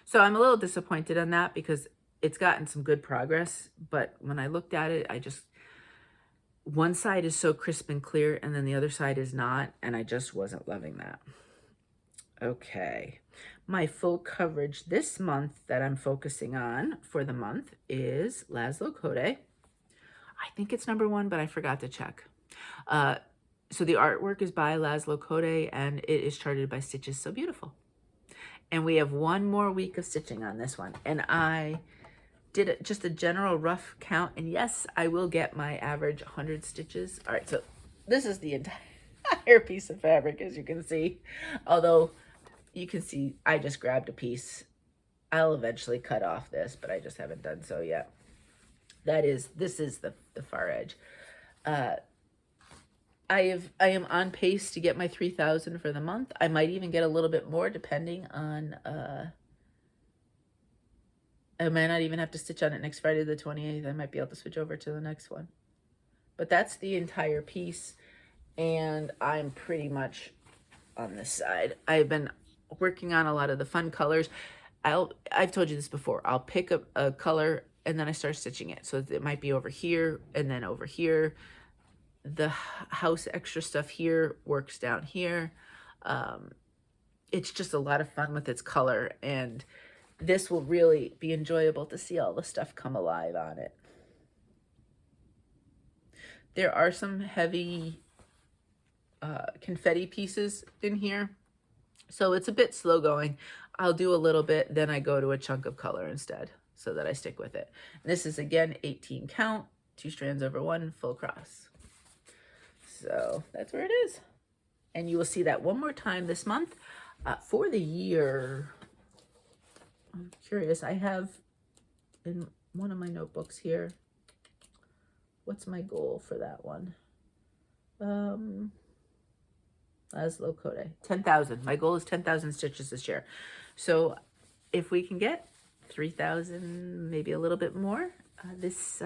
So I'm a little disappointed on that because it's gotten some good progress, but when I looked at it, one side is so crisp and clear and then the other side is not, and I just wasn't loving that. Okay, my full coverage this month that I'm focusing on for the month is Laszlo Code. I think it's #1, but I forgot to check. So the artwork is by Laszlo Code and it is charted by Stitches So Beautiful. And we have 1 more week of stitching on this one. And I did just a general rough count. And yes, I will get my average 100 stitches. All right, so this is the entire piece of fabric, as you can see. Although you can see I just grabbed a piece. I'll eventually cut off this, but I just haven't done so yet. This is the far edge. I am on pace to get my 3,000 for the month. I might even get a little bit more depending on, I might not even have to stitch on it next Friday the 28th. I might be able to switch over to the next one. But that's the entire piece, and I'm pretty much on this side. I've been working on a lot of the fun colors. I've told you this before. I'll pick a color, and then I start stitching it. So it might be over here, and then over here. The house extra stuff here works down here. It's just a lot of fun with its color, and this will really be enjoyable to see all the stuff come alive on it. There are some heavy confetti pieces in here, so it's a bit slow going. I'll do a little bit, then I go to a chunk of color instead so that I stick with it. And this is again 18 count, 2 strands over 1, full cross. So that's where it is. And you will see that one more time this month. For the year, I'm curious, I have in one of my notebooks here, what's my goal for that one? Laszlo Code, 10,000. My goal is 10,000 stitches this year. So if we can get 3,000, maybe a little bit more this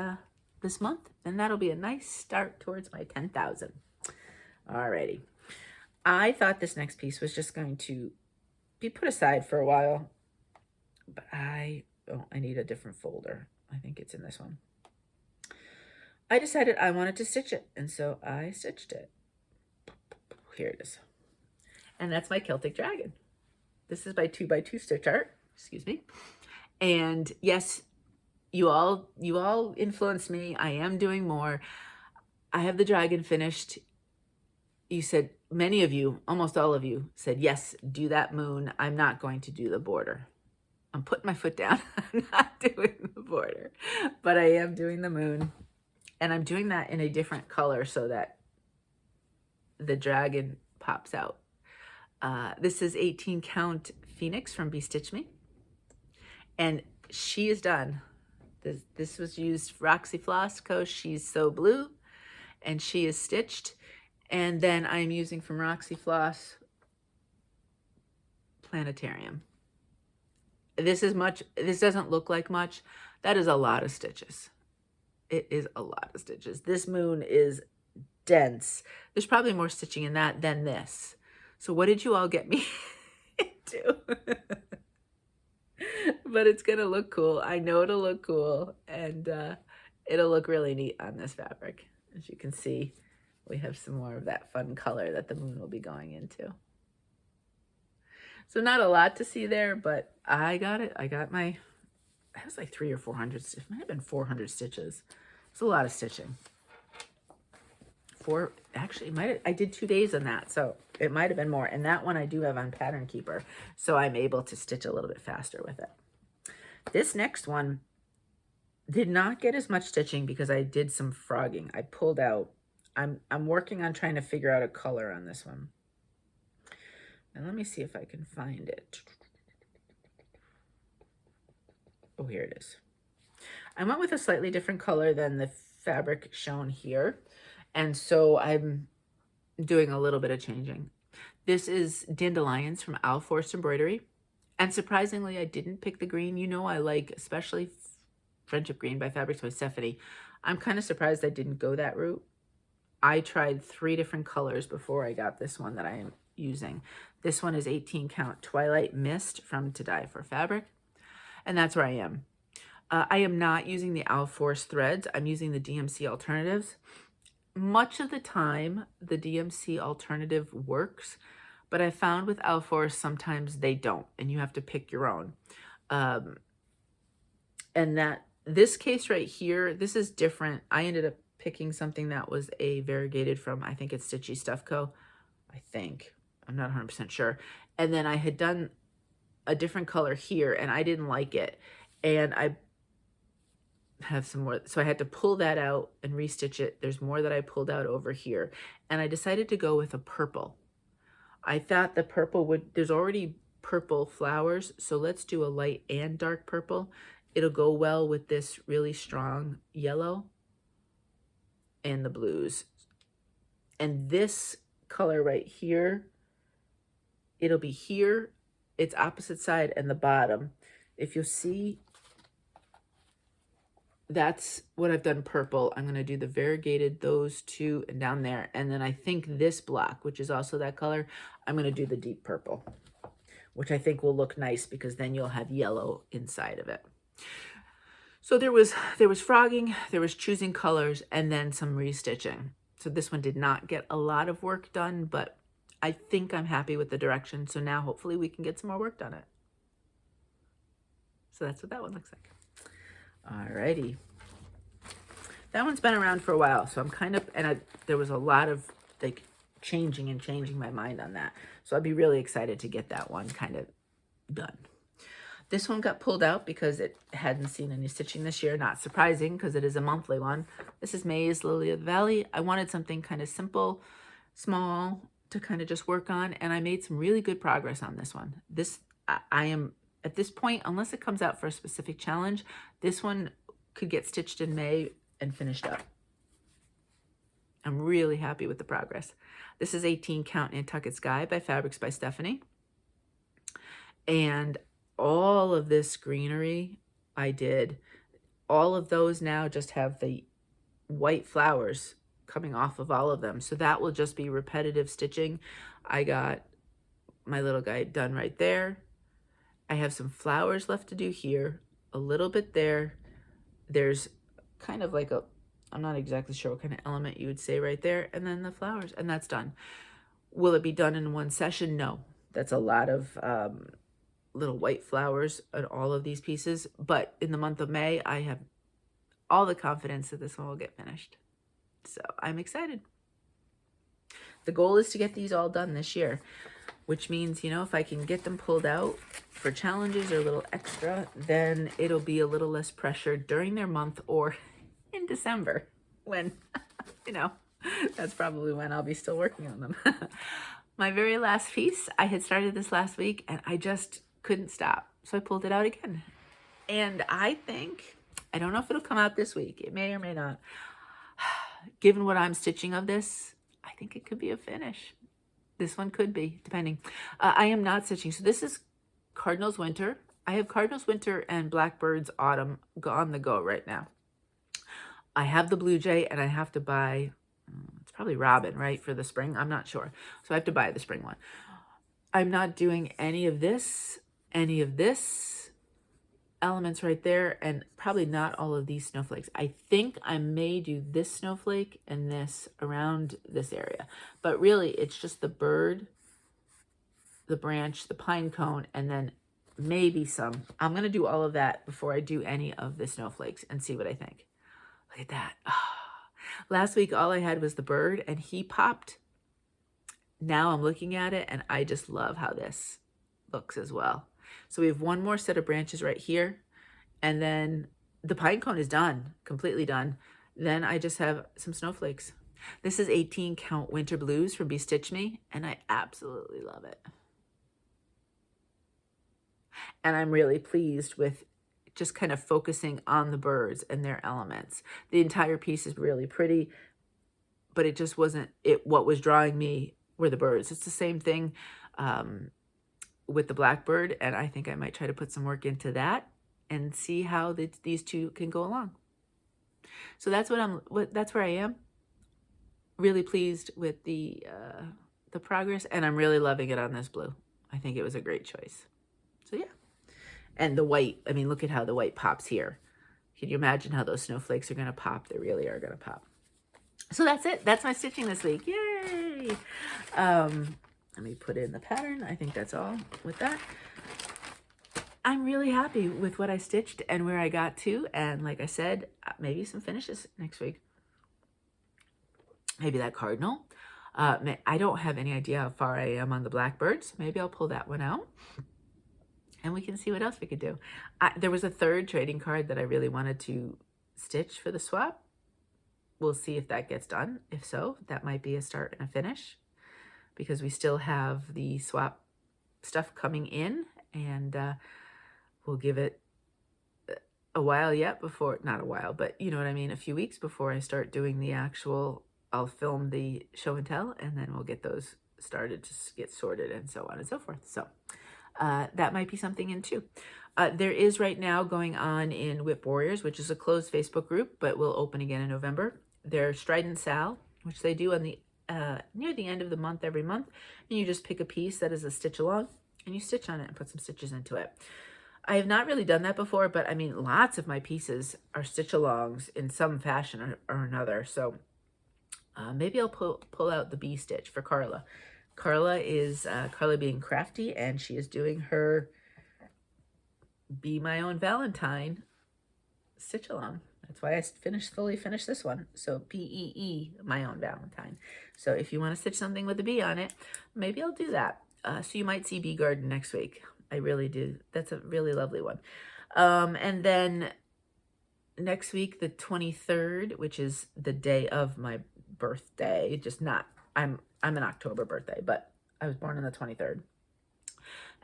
month, then that'll be a nice start towards my 10,000. Alrighty. I thought this next piece was just going to be put aside for a while, but I need a different folder. I think it's in this one. I decided I wanted to stitch it, and so I stitched it. Here it is. And that's my Celtic Dragon. This is by 2x2 Stitch Art, excuse me. And yes, you all influenced me. I am doing more. I have the dragon finished. You said, many of you, almost all of you said, yes, do that moon. I'm not going to do the border. I'm putting my foot down. I'm not doing the border, but I am doing the moon. And I'm doing that in a different color so that the dragon pops out. This is 18 count Phoenix from Stitch Me. And she is done. This was used Roxy Floss because she's so blue, and she is stitched. And then I'm using from Roxy Floss Planetarium. This doesn't look like much. That is a lot of stitches. It is a lot of stitches. This moon is dense. There's probably more stitching in that than this. So what did you all get me into? But it's gonna look cool. I know it'll look cool, and it'll look really neat on this fabric. As you can see, we have some more of that fun color that the moon will be going into. So not a lot to see there, but I got it. I got my, it was like 300 or 400, it might have been 400 stitches. It's a lot of stitching. Actually, I did 2 days on that, so it might have been more. And that one I do have on Pattern Keeper, so I'm able to stitch a little bit faster with it. This next one did not get as much stitching because I did some frogging. I pulled out. I'm working on trying to figure out a color on this one. And let me see if I can find it. Oh, here it is. I went with a slightly different color than the fabric shown here. And so I'm doing a little bit of changing. This is Dandelions from Forest Embroidery. And surprisingly, I didn't pick the green. You know I like, especially Friendship Green by Fabrics by Stephanie. I'm kind of surprised I didn't go that route. I tried 3 different colors before I got this one that I am using. This one is 18 count Twilight Mist from To Dye For Fabric. And that's where I am. I am not using the Forest threads. I'm using the DMC alternatives. Much of the time, the DMC alternative works, but I found with Forest sometimes they don't, and you have to pick your own. And that this case right here, this is different. I ended up picking something that was a variegated from, I think it's Stitchy Stuff Co. I think. I'm not 100% sure. And then I had done a different color here, and I didn't like it. And I have some more, so I had to pull that out and restitch it. There's more that I pulled out over here, and I decided to go with a purple. I thought the purple would, there's already purple flowers, so let's do a light and dark purple. It'll go well with this really strong yellow and the blues. And this color right here, it'll be here, it's opposite side and the bottom. If you'll see, that's what I've done purple. I'm going to do the variegated, those 2, and down there. And then I think this block, which is also that color, I'm going to do the deep purple, which I think will look nice because then you'll have yellow inside of it. So there was frogging, there was choosing colors, and then some restitching. So this one did not get a lot of work done, but I think I'm happy with the direction. So now hopefully we can get some more work done it. So that's what that one looks like. Alrighty. That one's been around for a while, so I'm kind of, and there was a lot of like changing my mind on that. So I'd be really excited to get that one kind of done. This one got pulled out because it hadn't seen any stitching this year. Not surprising because it is a monthly one. This is May's Lily of the Valley. I wanted something kind of simple, small to kind of just work on, and I made some really good progress on this one. I am at this point, unless it comes out for a specific challenge, this one could get stitched in May and finished up. I'm really happy with the progress. This is 18 count Nantucket Sky by Fabrics by Stephanie. And all of this greenery I did, all of those now just have the white flowers coming off of all of them. So that will just be repetitive stitching. I got my little guy done right there. I have some flowers left to do here, a little bit there. There's kind of like a, I'm not exactly sure what kind of element you would say right there, and then the flowers, and that's done. Will it be done in one session? No. That's a lot of little white flowers on all of these pieces, but in the month of May, I have all the confidence that this one will get finished. So I'm excited. The goal is to get these all done this year, which means, you know, if I can get them pulled out for challenges or a little extra, then it'll be a little less pressure during their month or in December when, you know, that's probably when I'll be still working on them. My very last piece, I had started this last week and I just couldn't stop. So I pulled it out again. And I think, I don't know if it'll come out this week. It may or may not. Given what I'm stitching of this, I think it could be a finish. This one could be, depending. I am not stitching. So this is Cardinals Winter. I have Cardinals Winter and Blackbird's Autumn on the go right now. I have the Blue Jay and I have to buy, it's It's probably robin, right, for the spring. I'm not sure. So I have to buy the spring one. I'm not doing any of this elements right there, and probably not all of these snowflakes. I think I may do this snowflake and this around this area, but really it's just the bird, the branch, the pine cone, and then maybe some. I'm going to do all of that before I do any of the snowflakes and see what I think. Look at that. Last week, all I had was the bird, and he popped. Now I'm looking at it, and I just love how this looks as well. So we have one more set of branches right here, and then the pine cone is done, completely done. Then I just have some snowflakes. This is 18 Count Winter Blues from Be Stitch Me, and I absolutely love it. And I'm really pleased with just kind of focusing on the birds and their elements. The entire piece is really pretty, but it just wasn't it. What was drawing me were the birds. It's the same thing with the blackbird, and I think I might try to put some work into that and see how these two can go along. So that's that's where I am. Really pleased with the progress, and I'm really loving it on this blue. I think it was a great choice. So yeah. And the white, I mean, look at how the white pops here. Can you imagine how those snowflakes are going to pop? They really are going to pop. So that's it. That's my stitching this week. Yay! Let me put in the pattern. I think that's all with that. I'm really happy with what I stitched and where I got to. And like I said, maybe some finishes next week. Maybe that cardinal. I don't have any idea how far I am on the blackbirds. Maybe I'll pull that one out. And we can see what else we could do. There was a third trading card that I really wanted to stitch for the swap. We'll see if that gets done. If so, that might be a start and a finish, because we still have the swap stuff coming in, and we'll give it a while yet before, not a while, but you know what I mean, a few weeks before I start doing the actual, I'll film the show and tell, and then we'll get those started to get sorted and so on and so forth. So that might be something in too. There is right now going on in Whip Warriors, which is a closed Facebook group, but will open again in November. Their Strident Sal, which they do on the near the end of the month every month, and you just pick a piece that is a stitch along, and you stitch on it and put some stitches into it. I have not really done that before, but I mean, lots of my pieces are stitch alongs in some fashion or another. So maybe I'll pull out the bee stitch for Carla. Carla is Carla being crafty, and she is doing her Be My Own Valentine stitch along. That's why I fully finished this one. So BEE, My Own Valentine. So if you want to stitch something with a bee on it, maybe I'll do that. So you might see Bee Garden next week. I really do. That's a really lovely one. And then next week, the 23rd, which is the day of my birthday, just not, I'm an October birthday, but I was born on the 23rd.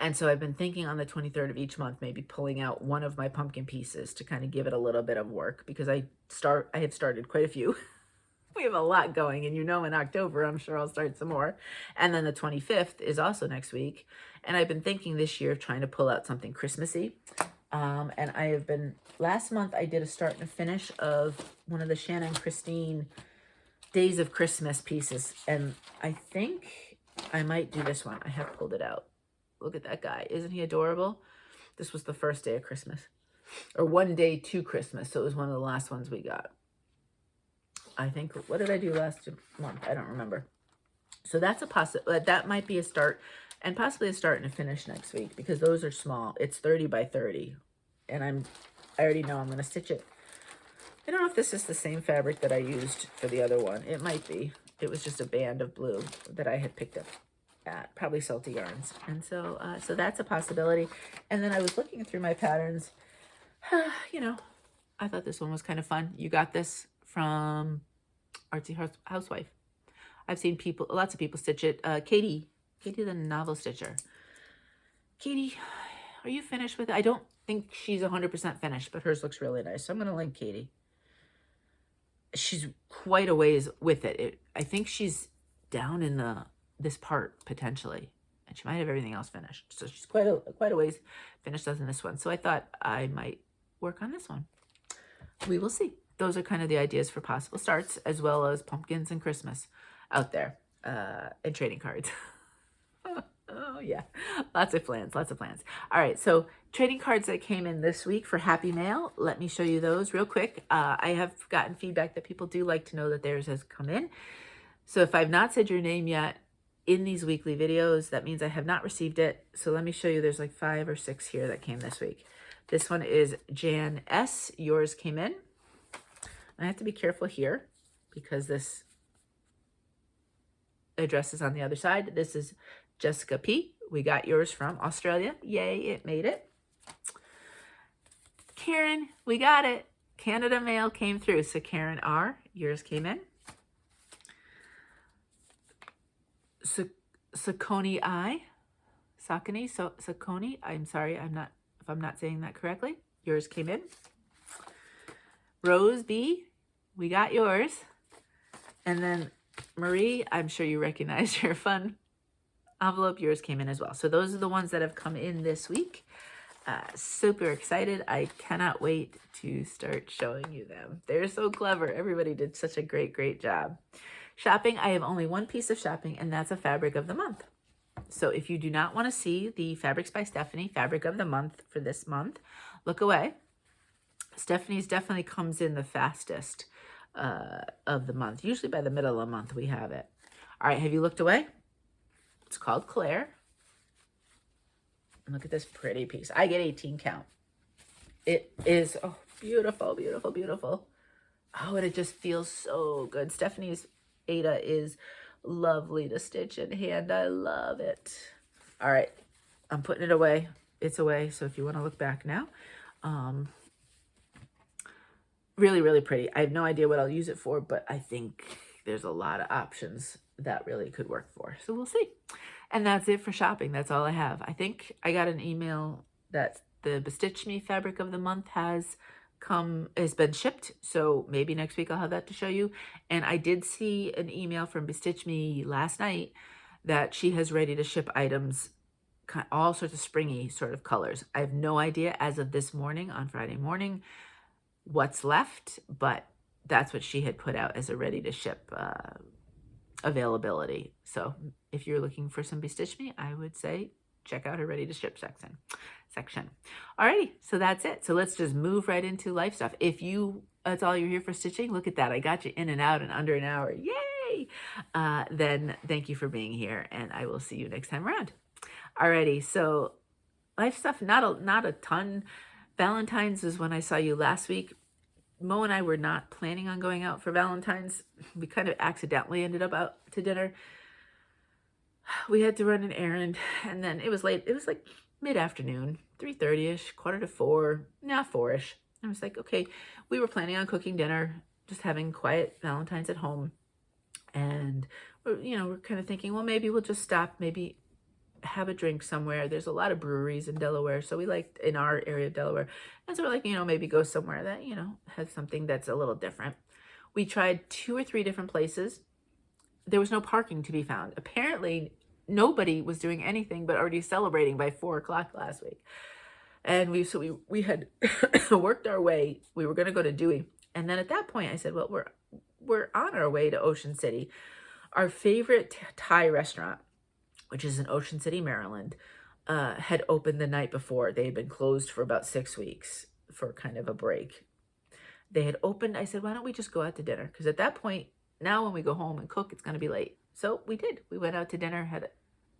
And so I've been thinking on the 23rd of each month, maybe pulling out one of my pumpkin pieces to kind of give it a little bit of work, because I have started quite a few. We have a lot going, and you know, in October, I'm sure I'll start some more. And then the 25th is also next week. And I've been thinking this year of trying to pull out something Christmassy. And I have been, last month I did a start and a finish of one of the Shannon Christine Days of Christmas pieces. And I think I might do this one. I have pulled it out. Look at that guy. Isn't he adorable? This was the first day of Christmas, or one day to Christmas. So it was one of the last ones we got. I think, what did I do last month? I don't remember. So that's a possibility. That might be a start, and possibly a start and a finish next week, because those are small. It's 30 by 30. And I already know I'm going to stitch it. I don't know if this is the same fabric that I used for the other one. It might be. It was just a band of blue that I had picked up at probably Salty Yarns. And so so that's a possibility. And then I was looking through my patterns. You know, I thought this one was kind of fun. You got this from Artsy Housewife. I've seen lots of people stitch it. Katie the novel stitcher. Katie, are you finished with it? I don't think she's 100% finished, but hers looks really nice. So I'm going to link Katie. She's quite a ways with it. I think she's down in this part potentially, and she might have everything else finished. So she's quite a ways finished in this one. So I thought I might work on this one. We will see. those are kind of the ideas for possible starts, as well as pumpkins and Christmas out there, and trading cards. Oh yeah, lots of plans, lots of plans. All right, so trading cards that came in this week for Happy Mail. Let me show you those real quick. I have gotten feedback that people do like to know that theirs has come in. So if I've not said your name yet in these weekly videos, that means I have not received it. So let me show you, there's like 5 or 6 here that came this week. This one is Jan S. Yours came in. I have to be careful here because this address is on the other side. This is Jessica P. We got yours from Australia. Yay, it made it. Karen, we got it. Canada Mail came through. So Karen R., yours came in. Sakoni I. Sakoni, I'm sorry, if I'm not saying that correctly. Yours came in. Rose B., we got yours. And then Marie, I'm sure you recognize your fun envelope. Yours came in as well. So those are the ones that have come in this week. Super excited. I cannot wait to start showing you them. They're so clever. Everybody did such a great job. Shopping, I have only one piece of shopping, and that's a fabric of the month. So if you do not want to see the Fabrics by Stephanie fabric of the month for this month, look away. Stephanie's definitely comes in the fastest of the month. Usually by the middle of the month we have it. All right, have you looked away? It's called Claire. And look at this pretty piece. I get 18 count. It is, oh, beautiful, beautiful, beautiful. Oh, and it just feels so good. Stephanie's Aida is lovely to stitch in hand. I love it. All right, I'm putting it away. It's away, so if you want to look back now. Really pretty. I have no idea what I'll use it for, but I think there's a lot of options that really could work for. So we'll see. And that's it for shopping. That's all I have. I think I got an email that the Bestitch Me fabric of the month has been shipped, so maybe next week I'll have that to show you. And I did see an email from Bestitch Me last night that she has ready to ship items, all sorts of springy sort of colors. I have no idea as of this morning, on Friday morning, what's left, but that's what she had put out as a ready to ship availability. So if you're looking for some Bestitch Me, I would say check out her ready to ship section. Alrighty, so that's it. So let's just move right into life stuff. If that's all you're here for stitching, look at that. I got you in and out in under an hour. Yay! Then thank you for being here, and I will see you next time around. Alrighty, so life stuff, not a ton. Valentine's was when I saw you last week. Mo and I were not planning on going out for Valentine's. We kind of accidentally ended up out to dinner. We had to run an errand, and then it was late. It was like mid-afternoon, 3:30ish, 3:45, 4ish. I was like, okay, we were planning on cooking dinner, just having quiet Valentine's at home. And we're kind of thinking, well, maybe we'll just stop, maybe have a drink somewhere. There's a lot of breweries in Delaware, so we liked in our area of Delaware. And so we're like, maybe go somewhere that, has something that's a little different. We tried 2 or 3 different places. There was no parking to be found. Apparently, nobody was doing anything but already celebrating by 4 o'clock last week. And we had worked our way. We were going to go to Dewey. And then at that point, I said, well, we're on our way to Ocean City. Our favorite Thai restaurant, which is in Ocean City, Maryland, had opened the night before. They had been closed for about 6 weeks for kind of a break. They had opened. I said, why don't we just go out to dinner? Because at that point, now when we go home and cook, it's going to be late. So we did. We went out to dinner.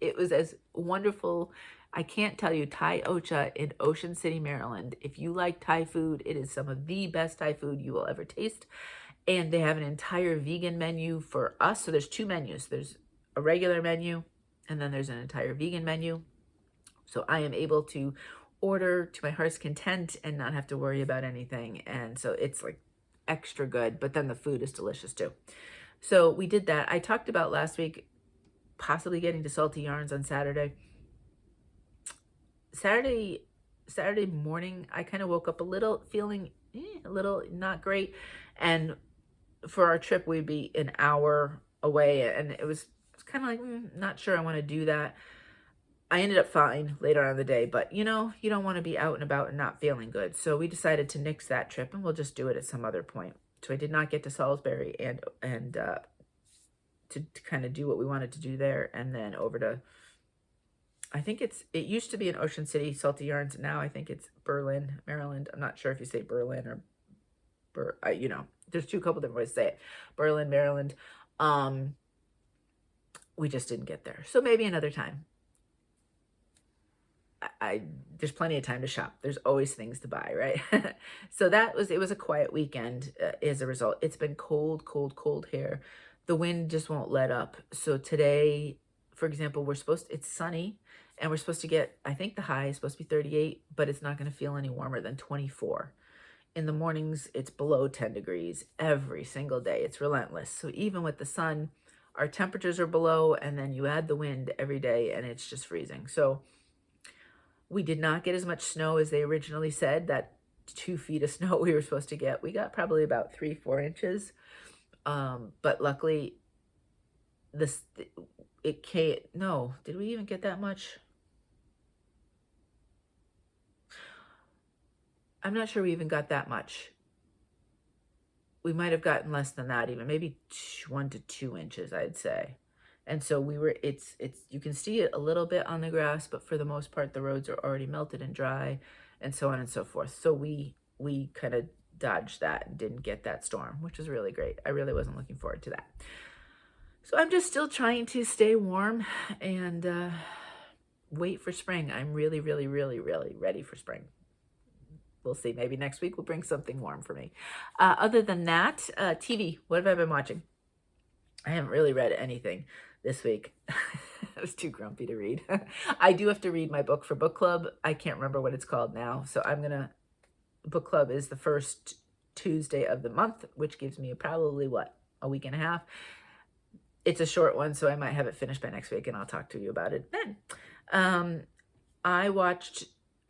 It was as wonderful. I can't tell you, Thai Ocha in Ocean City, Maryland. If you like Thai food, it is some of the best Thai food you will ever taste. And they have an entire vegan menu for us. So there's 2 menus. There's a regular menu, and then there's an entire vegan menu. So I am able to order to my heart's content and not have to worry about anything. And so it's like extra good, but then the food is delicious too. So we did that. I talked about last week possibly getting to Salty Yarns on Saturday. Saturday morning, I kind of woke up a little feeling a little not great. And for our trip, we'd be an hour away, and it was kind of like, not sure I want to do that. I ended up fine later on in the day, but you don't want to be out and about and not feeling good. So we decided to nix that trip, and we'll just do it at some other point. So I did not get to Salisbury and to kind of do what we wanted to do there, and then over to, I think it used to be in Ocean City, Salty Yarns. Now I think it's Berlin, Maryland. I'm not sure if you say Berlin or you know, there's two couple different ways to say it. Berlin, Maryland. We just didn't get there. So maybe another time. There's plenty of time to shop. There's always things to buy, right? So it was a quiet weekend as a result. It's been cold, cold, cold here. The wind just won't let up. So today, for example, it's sunny and we're supposed to get, I think the high is supposed to be 38, but it's not going to feel any warmer than 24. In the mornings, it's below 10 degrees every single day. It's relentless. So even with the sun, our temperatures are below, and then you add the wind every day and it's just freezing. So we did not get as much snow as they originally said. That 2 feet of snow we were supposed to get, we got probably about 3-4 inches. But luckily, it can't. No, did we even get that much? I'm not sure we even got that much. We might have gotten less than that, even maybe 1 to 2 inches, I'd say. And so you can see it a little bit on the grass, but for the most part, the roads are already melted and dry, and so on and so forth. So we kind of dodged that and didn't get that storm, which is really great. I really wasn't looking forward to that. So I'm just still trying to stay warm and wait for spring. I'm really, really, really, really ready for spring. We'll see. Maybe next week will bring something warm for me. Other than that, TV, what have I been watching? I haven't really read anything this week. I was too grumpy to read. I do have to read my book for book club. I can't remember what it's called now. So book club is the first Tuesday of the month, which gives me probably, a week and a half. It's a short one, so I might have it finished by next week, and I'll talk to you about it then.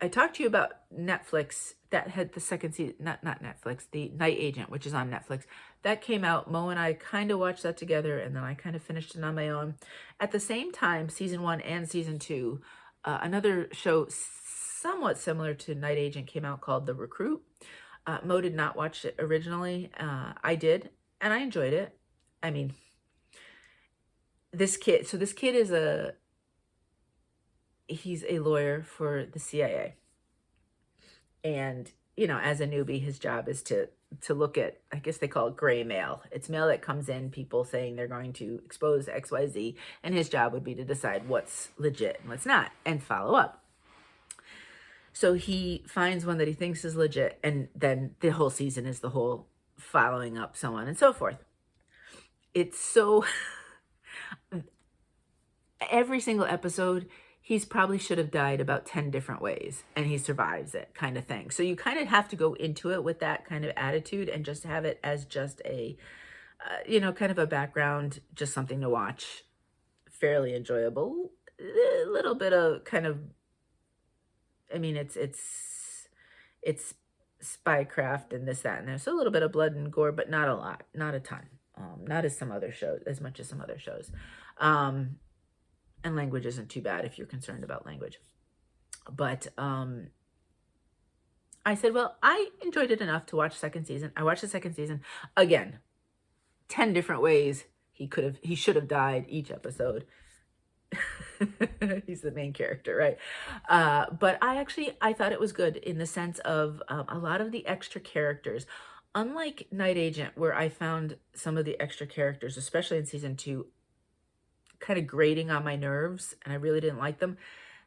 I talked to you about Netflix that had the second season, not Netflix, the Night Agent, which is on Netflix. That came out. Mo and I kind of watched that together, and then I kind of finished it on my own. At the same time, season 1 and season 2, another show somewhat similar to Night Agent came out called The Recruit. Mo did not watch it originally. I did, and I enjoyed it. I mean, this kid is he's a lawyer for the CIA. And, as a newbie, his job is to look at, I guess they call it gray mail. It's mail that comes in, people saying they're going to expose XYZ, and his job would be to decide what's legit and what's not, and follow up. So he finds one that he thinks is legit, and then the whole season is the whole following up, so on and so forth. It's so... Every single episode, he's probably should have died about 10 different ways, and he survives it, kind of thing. So you kind of have to go into it with that kind of attitude and just have it as just a, kind of a background, just something to watch. Fairly enjoyable. A little bit of kind of, it's spycraft and this, that, and there. So a little bit of blood and gore, but not a lot, not a ton. Not as much as some other shows. And language isn't too bad if you're concerned about language. But I said, well, I enjoyed it enough to watch second season. I watched the second season. Again, 10 different ways he should have died each episode. He's the main character, right? But I thought it was good in the sense of a lot of the extra characters. Unlike Night Agent, where I found some of the extra characters, especially in season 2, kind of grating on my nerves, and I really didn't like them.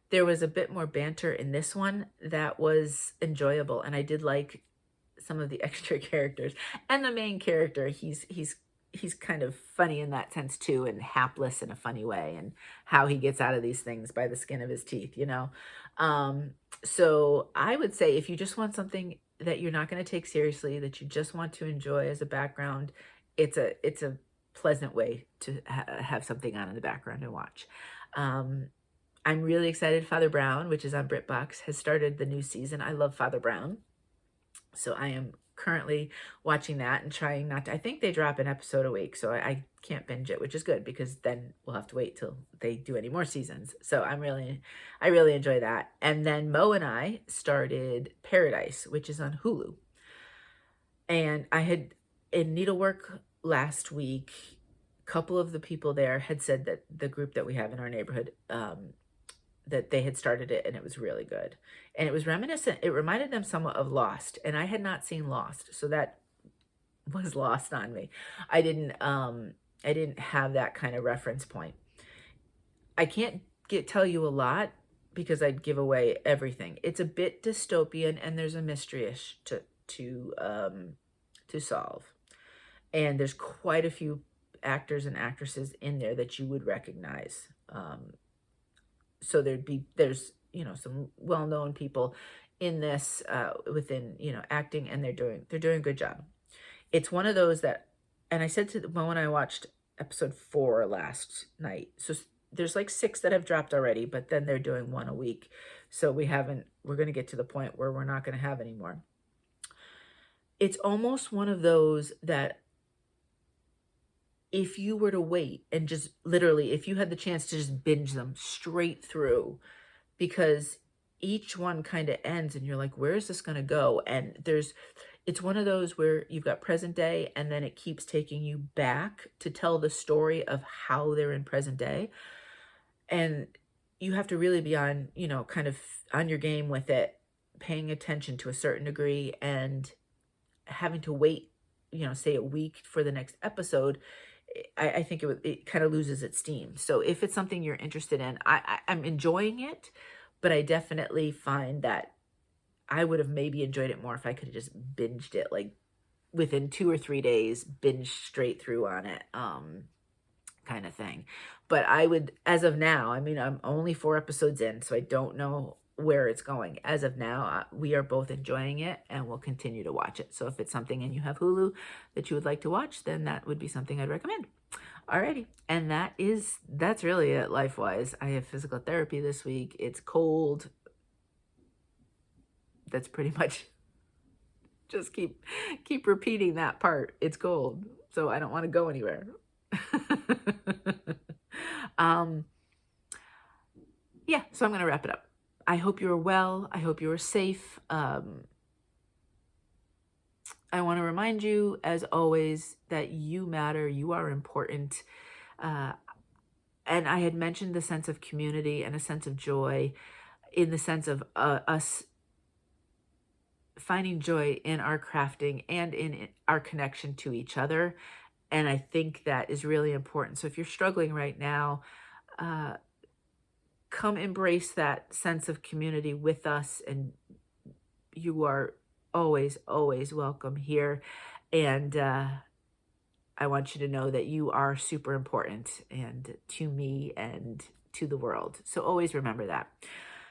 There was a bit more banter in this one that was enjoyable, and I did like some of the extra characters. And the main character, he's kind of funny in that sense too, and hapless in a funny way, and how he gets out of these things by the skin of his teeth, So I would say if you just want something that you're not going to take seriously, that you just want to enjoy as a background, it's a pleasant way to have something on in the background and watch. I'm really excited. Father Brown, which is on BritBox, has started the new season. I love Father Brown, so I am currently watching that and trying not to. I think they drop an episode a week, so I can't binge it, which is good because then we'll have to wait till they do any more seasons. So I really enjoy that. And then Mo and I started Paradise, which is on Hulu, and I had in Needlework last week, a couple of the people there had said that the group that we have in our neighborhood, that they had started it and it was really good. And it was reminiscent. It reminded them somewhat of Lost, and I had not seen Lost, so that was lost on me. I didn't have that kind of reference point. I can't tell you a lot because I'd give away everything. It's a bit dystopian, and there's a mystery-ish to solve. And there's quite a few actors and actresses in there that you would recognize. So there's some well-known people in this within acting, and they're doing a good job. It's one of those that, and I said to when I watched episode 4 last night, so there's like 6 that have dropped already, but then they're doing 1 a week. So we're going to get to the point where we're not going to have any more. It's almost one of those that if you were to wait and just literally, if you had the chance to just binge them straight through, because each one kind of ends and you're like, where is this going to go? And it's one of those where you've got present day, and then it keeps taking you back to tell the story of how they're in present day. And you have to really be on, kind of on your game with it, paying attention to a certain degree, and having to wait, say a week for the next episode. I think it kind of loses its steam. So if it's something you're interested in, I'm enjoying it, but I definitely find that I would have maybe enjoyed it more if I could have just binged it, like within 2 or 3 days, binge straight through on it, kind of thing. But I would, as of now, I mean, I'm only 4 episodes in, so I don't know where it's going. As of now, we are both enjoying it, and we'll continue to watch it. So if it's something and you have Hulu that you would like to watch, then that would be something I'd recommend. Alrighty, and that's really it life-wise. I have physical therapy this week. It's cold. That's pretty much, just keep repeating that part. It's cold, so I don't want to go anywhere. Yeah, so I'm going to wrap it up. I hope you're well. I hope you're safe. I want to remind you, as always, that you matter. You are important. And I had mentioned the sense of community and a sense of joy, in the sense of us finding joy in our crafting and in our connection to each other. And I think that is really important. So if you're struggling right now, come embrace that sense of community with us, and you are always, always welcome here. And I want you to know that you are super important, and to me and to the world. So always remember that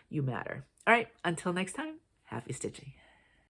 you matter. All right, until next time, happy stitching.